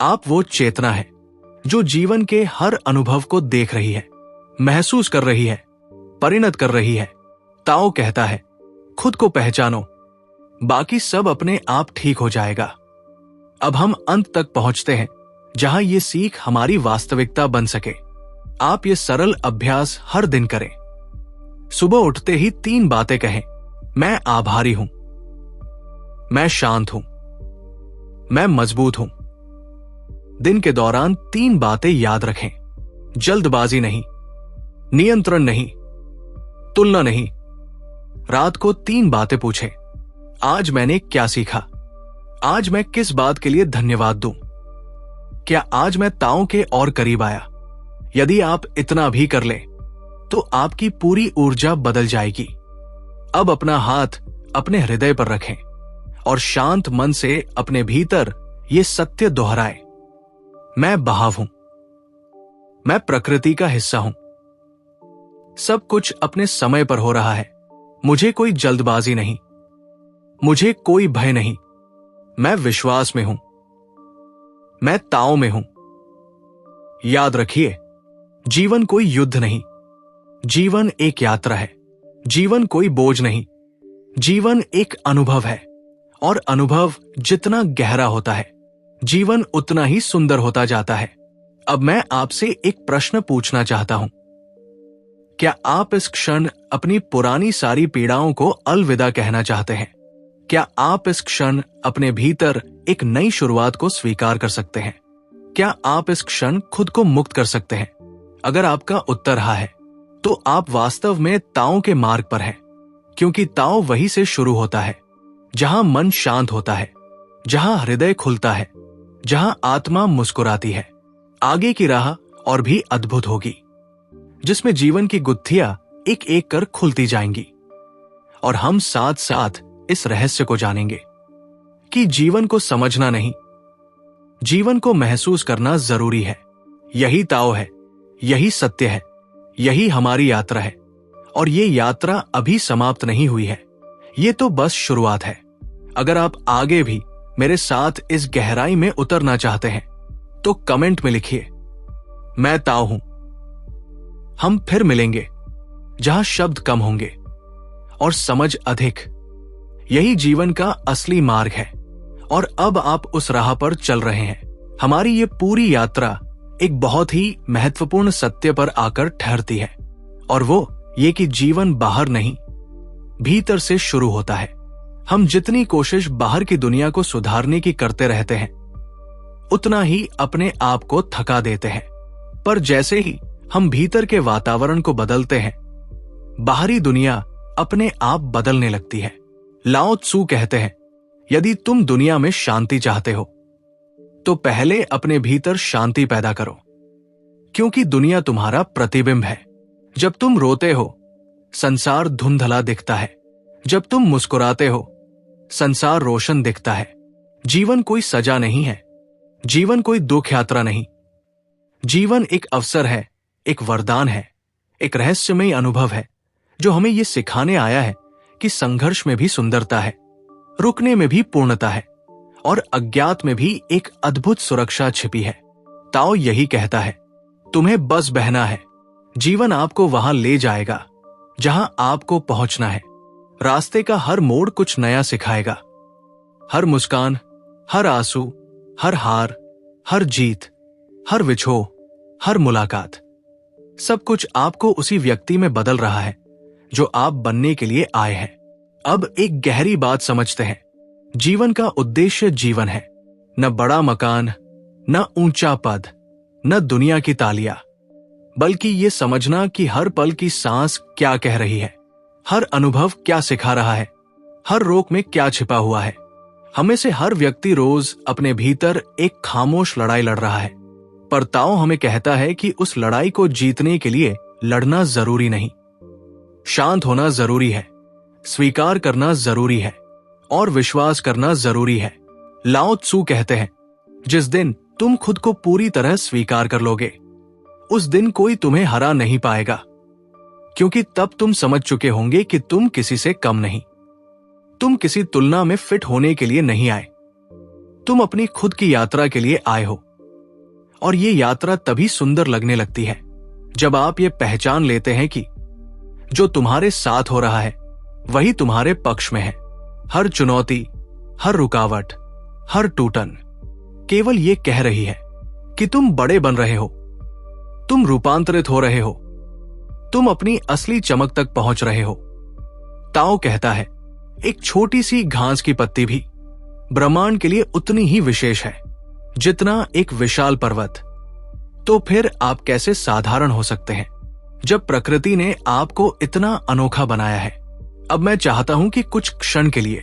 A: आप वो चेतना है जो जीवन के हर अनुभव को देख रही है, महसूस कर रही है, परिणत कर रही है। ताओ कहता है, खुद को पहचानो, बाकी सब अपने आप ठीक हो जाएगा। अब हम अंत तक पहुंचते हैं जहां ये सीख हमारी वास्तविकता बन सके। आप ये सरल अभ्यास हर दिन करें। सुबह उठते ही 3 बातें कहें, मैं आभारी हूं, मैं शांत हूं, मैं मजबूत हूं। दिन के दौरान 3 बातें याद रखें, जल्दबाजी नहीं, नियंत्रण नहीं, तुलना नहीं। रात को 3 बातें पूछें, आज मैंने क्या सीखा, आज मैं किस बात के लिए धन्यवाद दूं, क्या आज मैं ताओ के और करीब आया। यदि आप इतना भी कर लें तो आपकी पूरी ऊर्जा बदल जाएगी। अब अपना हाथ अपने हृदय पर रखें और शांत मन से अपने भीतर ये सत्य दोहराएं, मैं बहाव हूं, मैं प्रकृति का हिस्सा हूं, सब कुछ अपने समय पर हो रहा है, मुझे कोई जल्दबाजी नहीं, मुझे कोई भय नहीं, मैं विश्वास में हूं, मैं ताओ में हूं। याद रखिए, जीवन कोई युद्ध नहीं, जीवन एक यात्रा है, जीवन कोई बोझ नहीं, जीवन एक अनुभव है, और अनुभव जितना गहरा होता है, जीवन उतना ही सुंदर होता जाता है। अब मैं आपसे एक प्रश्न पूछना चाहता हूं, क्या आप इस क्षण अपनी पुरानी सारी पीड़ाओं को अलविदा कहना चाहते हैं? क्या आप इस क्षण अपने भीतर एक नई शुरुआत को स्वीकार कर सकते हैं? क्या आप इस क्षण खुद को मुक्त कर सकते हैं? अगर आपका उत्तर हाँ है, तो आप वास्तव में ताओ के मार्ग पर हैं, क्योंकि ताओ वहीं से शुरू होता है जहां मन शांत होता है, जहां हृदय खुलता है, जहां आत्मा मुस्कुराती है। आगे की राह और भी अद्भुत होगी, जिसमें जीवन की गुत्थियां एक एक कर खुलती जाएंगी, और हम साथ साथ इस रहस्य को जानेंगे कि जीवन को समझना नहीं, जीवन को महसूस करना जरूरी है। यही ताओ है, यही सत्य है, यही हमारी यात्रा है। और ये यात्रा अभी समाप्त नहीं हुई है, ये तो बस शुरुआत है। अगर आप आगे भी मेरे साथ इस गहराई में उतरना चाहते हैं तो कमेंट में लिखिए, मैं ताओ हूं। हम फिर मिलेंगे जहां शब्द कम होंगे और समझ अधिक। यही जीवन का असली मार्ग है, और अब आप उस राह पर चल रहे हैं। हमारी ये पूरी यात्रा एक बहुत ही महत्वपूर्ण सत्य पर आकर ठहरती है, और वो ये कि जीवन बाहर नहीं, भीतर से शुरू होता है। हम जितनी कोशिश बाहर की दुनिया को सुधारने की करते रहते हैं, उतना ही अपने आप को थका देते हैं। पर जैसे ही हम भीतर के वातावरण को बदलते हैं, बाहरी दुनिया अपने आप बदलने लगती है। लाओ त्सू कहते हैं, यदि तुम दुनिया में शांति चाहते हो तो पहले अपने भीतर शांति पैदा करो, क्योंकि दुनिया तुम्हारा प्रतिबिंब है। जब तुम रोते हो, संसार धुंधला दिखता है। जब तुम मुस्कुराते हो, संसार रोशन दिखता है। जीवन कोई सजा नहीं है, जीवन कोई दुख यात्रा नहीं। जीवन एक अवसर है, एक वरदान है, एक रहस्यमय अनुभव है जो हमें यह सिखाने आया है कि संघर्ष में भी सुंदरता है, रुकने में भी पूर्णता है और अज्ञात में भी एक अद्भुत सुरक्षा छिपी है। ताओ यही कहता है, तुम्हें बस बहना है। जीवन आपको वहां ले जाएगा जहां आपको पहुंचना है। रास्ते का हर मोड़ कुछ नया सिखाएगा। हर मुस्कान, हर आंसू, हर हार, हर जीत, हर विछोह, हर मुलाकात, सब कुछ आपको उसी व्यक्ति में बदल रहा है जो आप बनने के लिए आए हैं। अब एक गहरी बात समझते हैं। जीवन का उद्देश्य जीवन है, न बड़ा मकान, न ऊंचा पद, न दुनिया की तालियां, बल्कि ये समझना कि हर पल की सांस क्या कह रही है, हर अनुभव क्या सिखा रहा है, हर रोक में क्या छिपा हुआ है। हमें से हर व्यक्ति रोज अपने भीतर एक खामोश लड़ाई लड़ रहा है, पर ताओ हमें कहता है कि उस लड़ाई को जीतने के लिए लड़ना जरूरी नहीं। शांत होना जरूरी है, स्वीकार करना जरूरी है और विश्वास करना जरूरी है। लाओ त्सू कहते हैं, जिस दिन तुम खुद को पूरी तरह स्वीकार कर लोगे, उस दिन कोई तुम्हें हरा नहीं पाएगा, क्योंकि तब तुम समझ चुके होंगे कि तुम किसी से कम नहीं। तुम किसी तुलना में फिट होने के लिए नहीं आए, तुम अपनी खुद की यात्रा के लिए आए हो। और ये यात्रा तभी सुंदर लगने लगती है जब आप ये पहचान लेते हैं कि जो तुम्हारे साथ हो रहा है वही तुम्हारे पक्ष में है। हर चुनौती, हर रुकावट, हर टूटन केवल ये कह रही है कि तुम बड़े बन रहे हो, तुम रूपांतरित हो रहे हो, तुम अपनी असली चमक तक पहुंच रहे हो। ताओ कहता है, एक छोटी सी घास की पत्ती भी ब्रह्मांड के लिए उतनी ही विशेष है जितना एक विशाल पर्वत। तो फिर आप कैसे साधारण हो सकते हैं जब प्रकृति ने आपको इतना अनोखा बनाया है। अब मैं चाहता हूं कि कुछ क्षण के लिए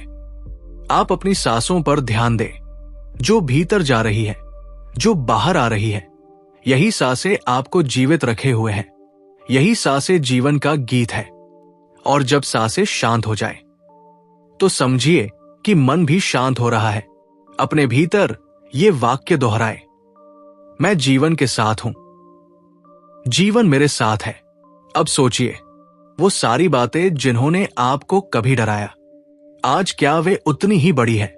A: आप अपनी सांसों पर ध्यान दें, जो भीतर जा रही है, जो बाहर आ रही है। यही सांसें आपको जीवित रखे हुए हैं, यही सांसें जीवन का गीत है। और जब सांसें शांत हो जाए तो समझिए कि मन भी शांत हो रहा है। अपने भीतर ये वाक्य दोहराए, मैं जीवन के साथ हूं, जीवन मेरे साथ है। अब सोचिए, वो सारी बातें जिन्होंने आपको कभी डराया, आज क्या वे उतनी ही बड़ी है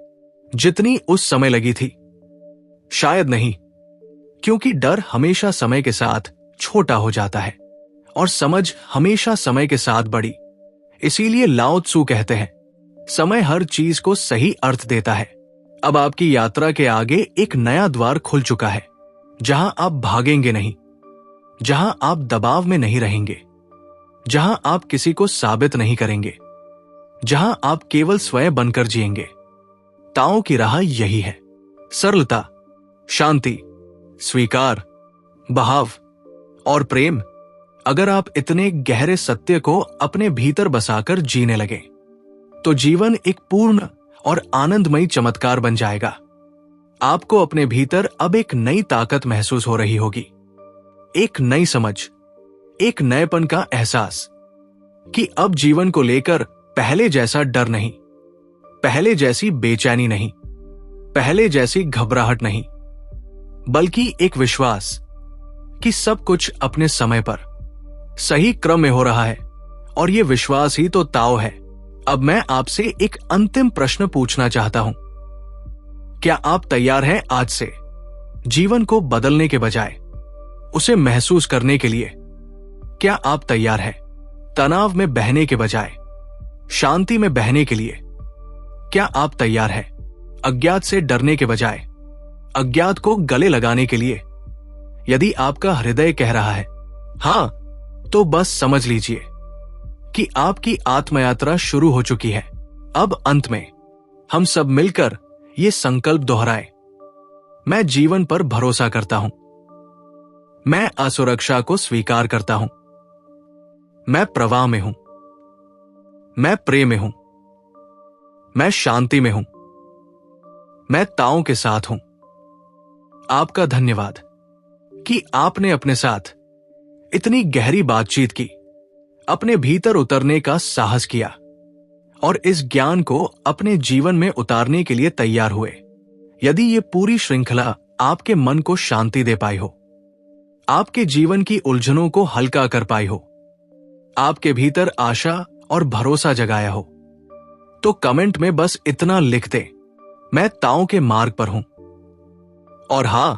A: जितनी उस समय लगी थी? शायद नहीं, क्योंकि डर हमेशा समय के साथ छोटा हो जाता है और समझ हमेशा समय के साथ बड़ी। इसीलिए लाओ त्सू कहते हैं, समय हर चीज को सही अर्थ देता है। अब आपकी यात्रा के आगे एक नया द्वार खुल चुका है, जहां आप भागेंगे नहीं, जहां आप दबाव में नहीं रहेंगे, जहां आप किसी को साबित नहीं करेंगे, जहां आप केवल स्वयं बनकर जिएंगे। ताओ की राह यही है, सरलता, शांति, स्वीकार, बहाव और प्रेम। अगर आप इतने गहरे सत्य को अपने भीतर बसाकर जीने लगे तो जीवन एक पूर्ण और आनंदमयी चमत्कार बन जाएगा। आपको अपने भीतर अब एक नई ताकत महसूस हो रही होगी, एक नई समझ, एक नएपन का एहसास कि अब जीवन को लेकर पहले जैसा डर नहीं, पहले जैसी बेचैनी नहीं, पहले जैसी घबराहट नहीं, बल्कि एक विश्वास कि सब कुछ अपने समय पर सही क्रम में हो रहा है। और यह विश्वास ही तो ताओ है। अब मैं आपसे एक अंतिम प्रश्न पूछना चाहता हूं, क्या आप तैयार हैं आज से जीवन को बदलने के बजाय उसे महसूस करने के लिए? क्या आप तैयार हैं तनाव में बहने के बजाय शांति में बहने के लिए? क्या आप तैयार हैं अज्ञात से डरने के बजाय अज्ञात को गले लगाने के लिए? यदि आपका हृदय कह रहा है हां, तो बस समझ लीजिए कि आपकी आत्मयात्रा शुरू हो चुकी है। अब अंत में हम सब मिलकर ये संकल्प दोहराएं। मैं जीवन पर भरोसा करता हूं। मैं असुरक्षा को स्वीकार करता हूं। मैं प्रवाह में हूं। मैं प्रेम में हूं। मैं शांति में हूं। मैं ताओं के साथ हूं। आपका धन्यवाद कि आपने अपने साथ इतनी गहरी बातचीत की, अपने भीतर उतरने का साहस किया और इस ज्ञान को अपने जीवन में उतारने के लिए तैयार हुए। यदि ये पूरी श्रृंखला आपके मन को शांति दे पाई हो, आपके जीवन की उलझनों को हल्का कर पाई हो, आपके भीतर आशा और भरोसा जगाया हो, तो कमेंट में बस इतना लिख दे, मैं ताओं के मार्ग पर हूं। और हां,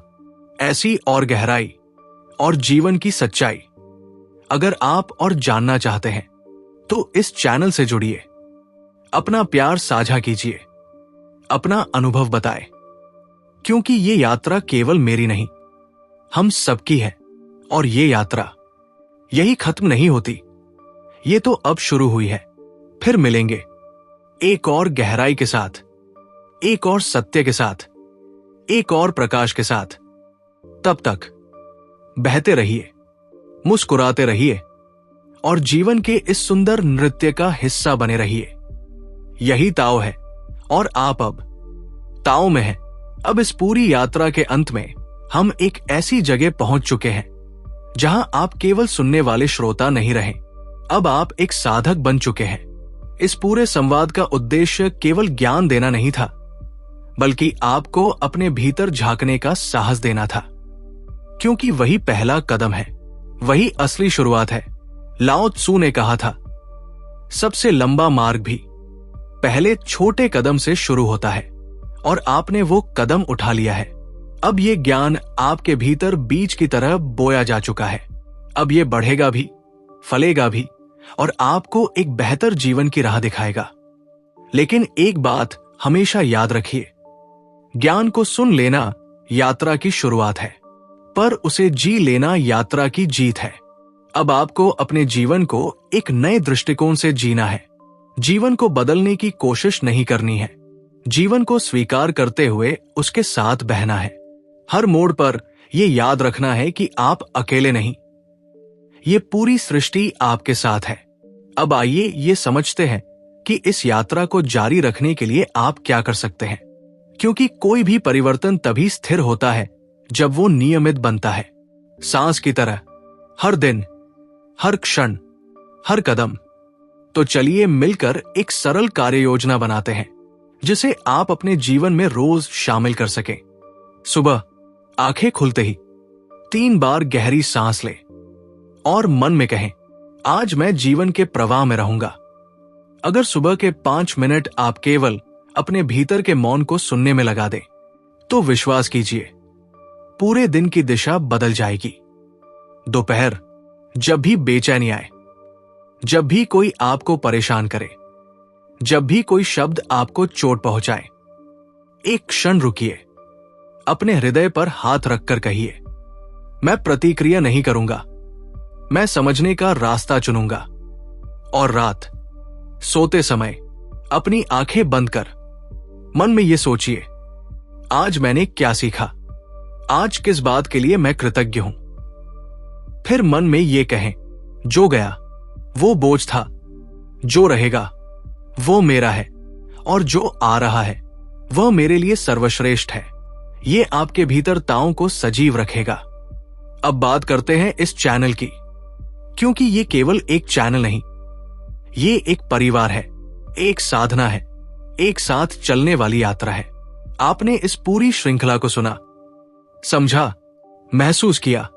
A: ऐसी और गहराई और जीवन की सच्चाई अगर आप और जानना चाहते हैं तो इस चैनल से जुड़िए, अपना प्यार साझा कीजिए, अपना अनुभव बताएं, क्योंकि ये यात्रा केवल मेरी नहीं, हम सबकी है। और ये यात्रा यही खत्म नहीं होती, ये तो अब शुरू हुई है। फिर मिलेंगे एक और गहराई के साथ, एक और सत्य के साथ, एक और प्रकाश के साथ। तब तक बहते रहिए, मुस्कुराते रहिए और जीवन के इस सुंदर नृत्य का हिस्सा बने रहिए। यही ताओ है और आप अब ताओ में हैं। अब इस पूरी यात्रा के अंत में हम एक ऐसी जगह पहुंच चुके हैं जहां आप केवल सुनने वाले श्रोता नहीं रहे, अब आप एक साधक बन चुके हैं। इस पूरे संवाद का उद्देश्य केवल ज्ञान देना नहीं था, बल्कि आपको अपने भीतर झांकने का साहस देना था, क्योंकि वही पहला कदम है, वही असली शुरुआत है। लाओ त्सू ने कहा था, सबसे लंबा मार्ग भी पहले छोटे कदम से शुरू होता है, और आपने वो कदम उठा लिया है। अब ये ज्ञान आपके भीतर बीज की तरह बोया जा चुका है। अब ये बढ़ेगा भी, फलेगा भी और आपको एक बेहतर जीवन की राह दिखाएगा। लेकिन एक बात हमेशा याद रखिए, ज्ञान को सुन लेना यात्रा की शुरुआत है, पर उसे जी लेना यात्रा की जीत है। अब आपको अपने जीवन को एक नए दृष्टिकोण से जीना है। जीवन को बदलने की कोशिश नहीं करनी है, जीवन को स्वीकार करते हुए उसके साथ बहना है। हर मोड़ पर यह याद रखना है कि आप अकेले नहीं, ये पूरी सृष्टि आपके साथ है। अब आइए ये समझते हैं कि इस यात्रा को जारी रखने के लिए आप क्या कर सकते हैं, क्योंकि कोई भी परिवर्तन तभी स्थिर होता है जब वो नियमित बनता है, सांस की तरह, हर दिन, हर क्षण, हर कदम। तो चलिए मिलकर एक सरल कार्य योजना बनाते हैं जिसे आप अपने जीवन में रोज शामिल कर सकें। सुबह आंखें खुलते ही 3 बार गहरी सांस लें और मन में कहें, आज मैं जीवन के प्रवाह में रहूंगा। अगर सुबह के 5 मिनट आप केवल अपने भीतर के मौन को सुनने में लगा दें, तो विश्वास कीजिए पूरे दिन की दिशा बदल जाएगी। दोपहर, जब भी बेचैनी आए, जब भी कोई आपको परेशान करे, जब भी कोई शब्द आपको चोट पहुंचाए, एक क्षण रुकिए, अपने हृदय पर हाथ रखकर कहिए, मैं प्रतिक्रिया नहीं करूंगा, मैं समझने का रास्ता चुनूंगा। और रात सोते समय अपनी आंखें बंद कर मन में यह सोचिए, आज मैंने क्या सीखा, आज किस बात के लिए मैं कृतज्ञ हूं। फिर मन में यह कहें, जो गया वो बोझ था, जो रहेगा वो मेरा है, और जो आ रहा है वह मेरे लिए सर्वश्रेष्ठ है। ये आपके भीतर ताओं को सजीव रखेगा। अब बात करते हैं इस चैनल की, क्योंकि ये केवल एक चैनल नहीं, ये एक परिवार है, एक साधना है, एक साथ चलने वाली यात्रा है। आपने इस पूरी श्रृंखला को सुना, समझा, महसूस किया।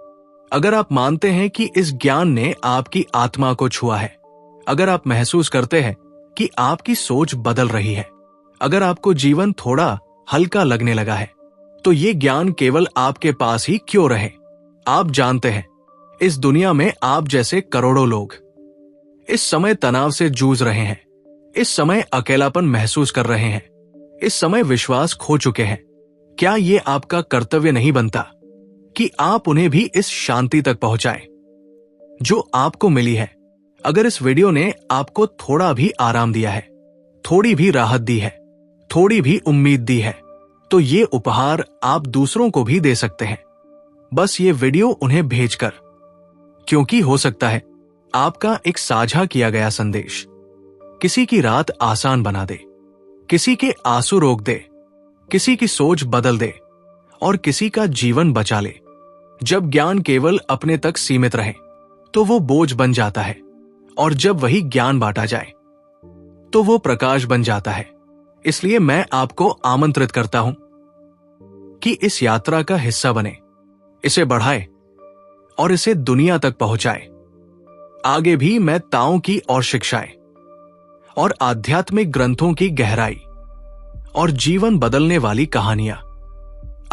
A: अगर आप मानते हैं कि इस ज्ञान ने आपकी आत्मा को छुआ है, अगर आप महसूस करते हैं कि आपकी सोच बदल रही है, अगर आपको जीवन थोड़ा हल्का लगने लगा है, तो ये ज्ञान केवल आपके पास ही क्यों रहे। आप जानते हैं, इस दुनिया में आप जैसे करोड़ों लोग इस समय तनाव से जूझ रहे हैं, इस समय अकेलापन महसूस कर रहे हैं, इस समय विश्वास खो चुके हैं। क्या ये आपका कर्तव्य नहीं बनता कि आप उन्हें भी इस शांति तक पहुंचाएं जो आपको मिली है? अगर इस वीडियो ने आपको थोड़ा भी आराम दिया है, थोड़ी भी राहत दी है, थोड़ी भी उम्मीद दी है, तो ये उपहार आप दूसरों को भी दे सकते हैं, बस ये वीडियो उन्हें भेजकर। क्योंकि हो सकता है आपका एक साझा किया गया संदेश किसी की रात आसान बना दे, किसी के आंसू रोक दे, किसी की सोच बदल दे और किसी का जीवन बचा ले। जब ज्ञान केवल अपने तक सीमित रहे तो वो बोझ बन जाता है, और जब वही ज्ञान बांटा जाए तो वो प्रकाश बन जाता है। इसलिए मैं आपको आमंत्रित करता हूं कि इस यात्रा का हिस्सा बने, इसे बढ़ाए और इसे दुनिया तक पहुंचाए। आगे भी मैं ताओ की और शिक्षाएं और आध्यात्मिक ग्रंथों की गहराई और जीवन बदलने वाली कहानियां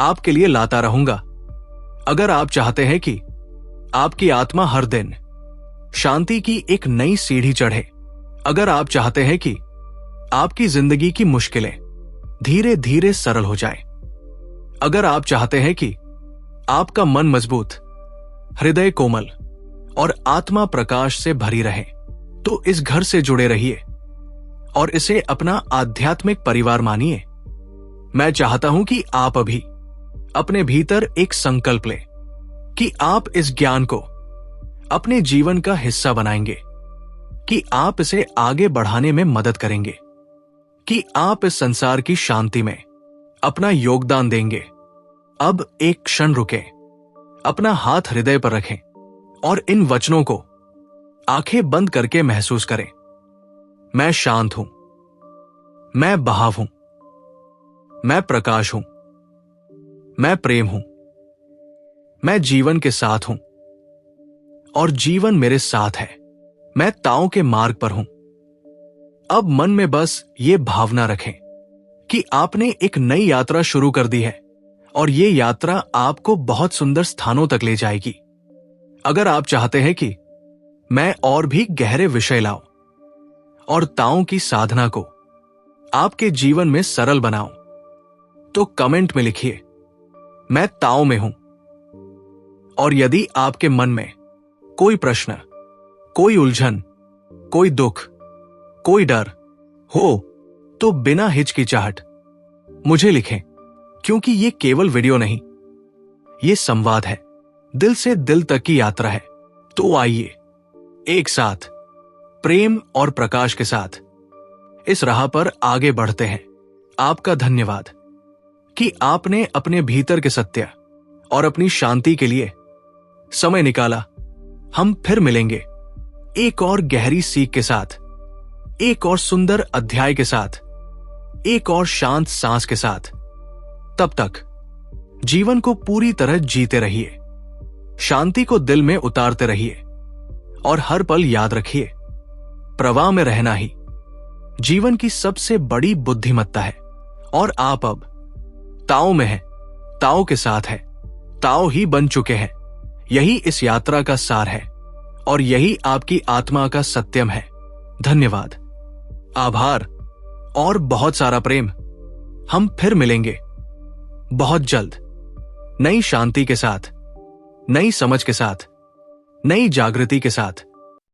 A: आपके लिए लाता रहूंगा। अगर आप चाहते हैं कि आपकी आत्मा हर दिन शांति की एक नई सीढ़ी चढ़े, अगर आप चाहते हैं कि आपकी जिंदगी की मुश्किलें धीरे धीरे सरल हो जाएं, अगर आप चाहते हैं कि आपका मन मजबूत, हृदय कोमल और आत्मा प्रकाश से भरी रहे, तो इस घर से जुड़े रहिए और इसे अपना आध्यात्मिक परिवार मानिए। मैं चाहता हूं कि आप अभी अपने भीतर एक संकल्प लें कि आप इस ज्ञान को अपने जीवन का हिस्सा बनाएंगे, कि आप इसे आगे बढ़ाने में मदद करेंगे, कि आप इस संसार की शांति में अपना योगदान देंगे। अब एक क्षण रुकें, अपना हाथ हृदय पर रखें और इन वचनों को आंखें बंद करके महसूस करें। मैं शांत हूं, मैं बहाव हूं, मैं प्रकाश हूं, मैं प्रेम हूं, मैं जीवन के साथ हूं और जीवन मेरे साथ है। मैं ताओ के मार्ग पर हूं। अब मन में बस ये भावना रखें कि आपने एक नई यात्रा शुरू कर दी है और ये यात्रा आपको बहुत सुंदर स्थानों तक ले जाएगी। अगर आप चाहते हैं कि मैं और भी गहरे विषय लाऊं और ताओ की साधना को आपके जीवन में सरल बनाऊं, तो कमेंट में लिखिए, मैं ताओ में हूं। और यदि आपके मन में कोई प्रश्न, कोई उलझन, कोई दुख, कोई डर हो, तो बिना हिचकिचाहट मुझे लिखें, क्योंकि ये केवल वीडियो नहीं, ये संवाद है, दिल से दिल तक की यात्रा है। तो आइए एक साथ प्रेम और प्रकाश के साथ इस राह पर आगे बढ़ते हैं। आपका धन्यवाद कि आपने अपने भीतर के सत्य और अपनी शांति के लिए समय निकाला। हम फिर मिलेंगे एक और गहरी सीख के साथ, एक और सुंदर अध्याय के साथ, एक और शांत सांस के साथ। तब तक जीवन को पूरी तरह जीते रहिए, शांति को दिल में उतारते रहिए और हर पल याद रखिए, प्रवाह में रहना ही जीवन की सबसे बड़ी बुद्धिमत्ता है। और आप अब ताओ में हैं, ताओ के साथ हैं, ताओ ही बन चुके हैं। यही इस यात्रा का सार है और यही आपकी आत्मा का सत्यम है। धन्यवाद, आभार और बहुत सारा प्रेम। हम फिर मिलेंगे बहुत जल्द, नई शांति के साथ, नई समझ के साथ, नई जागृति के साथ।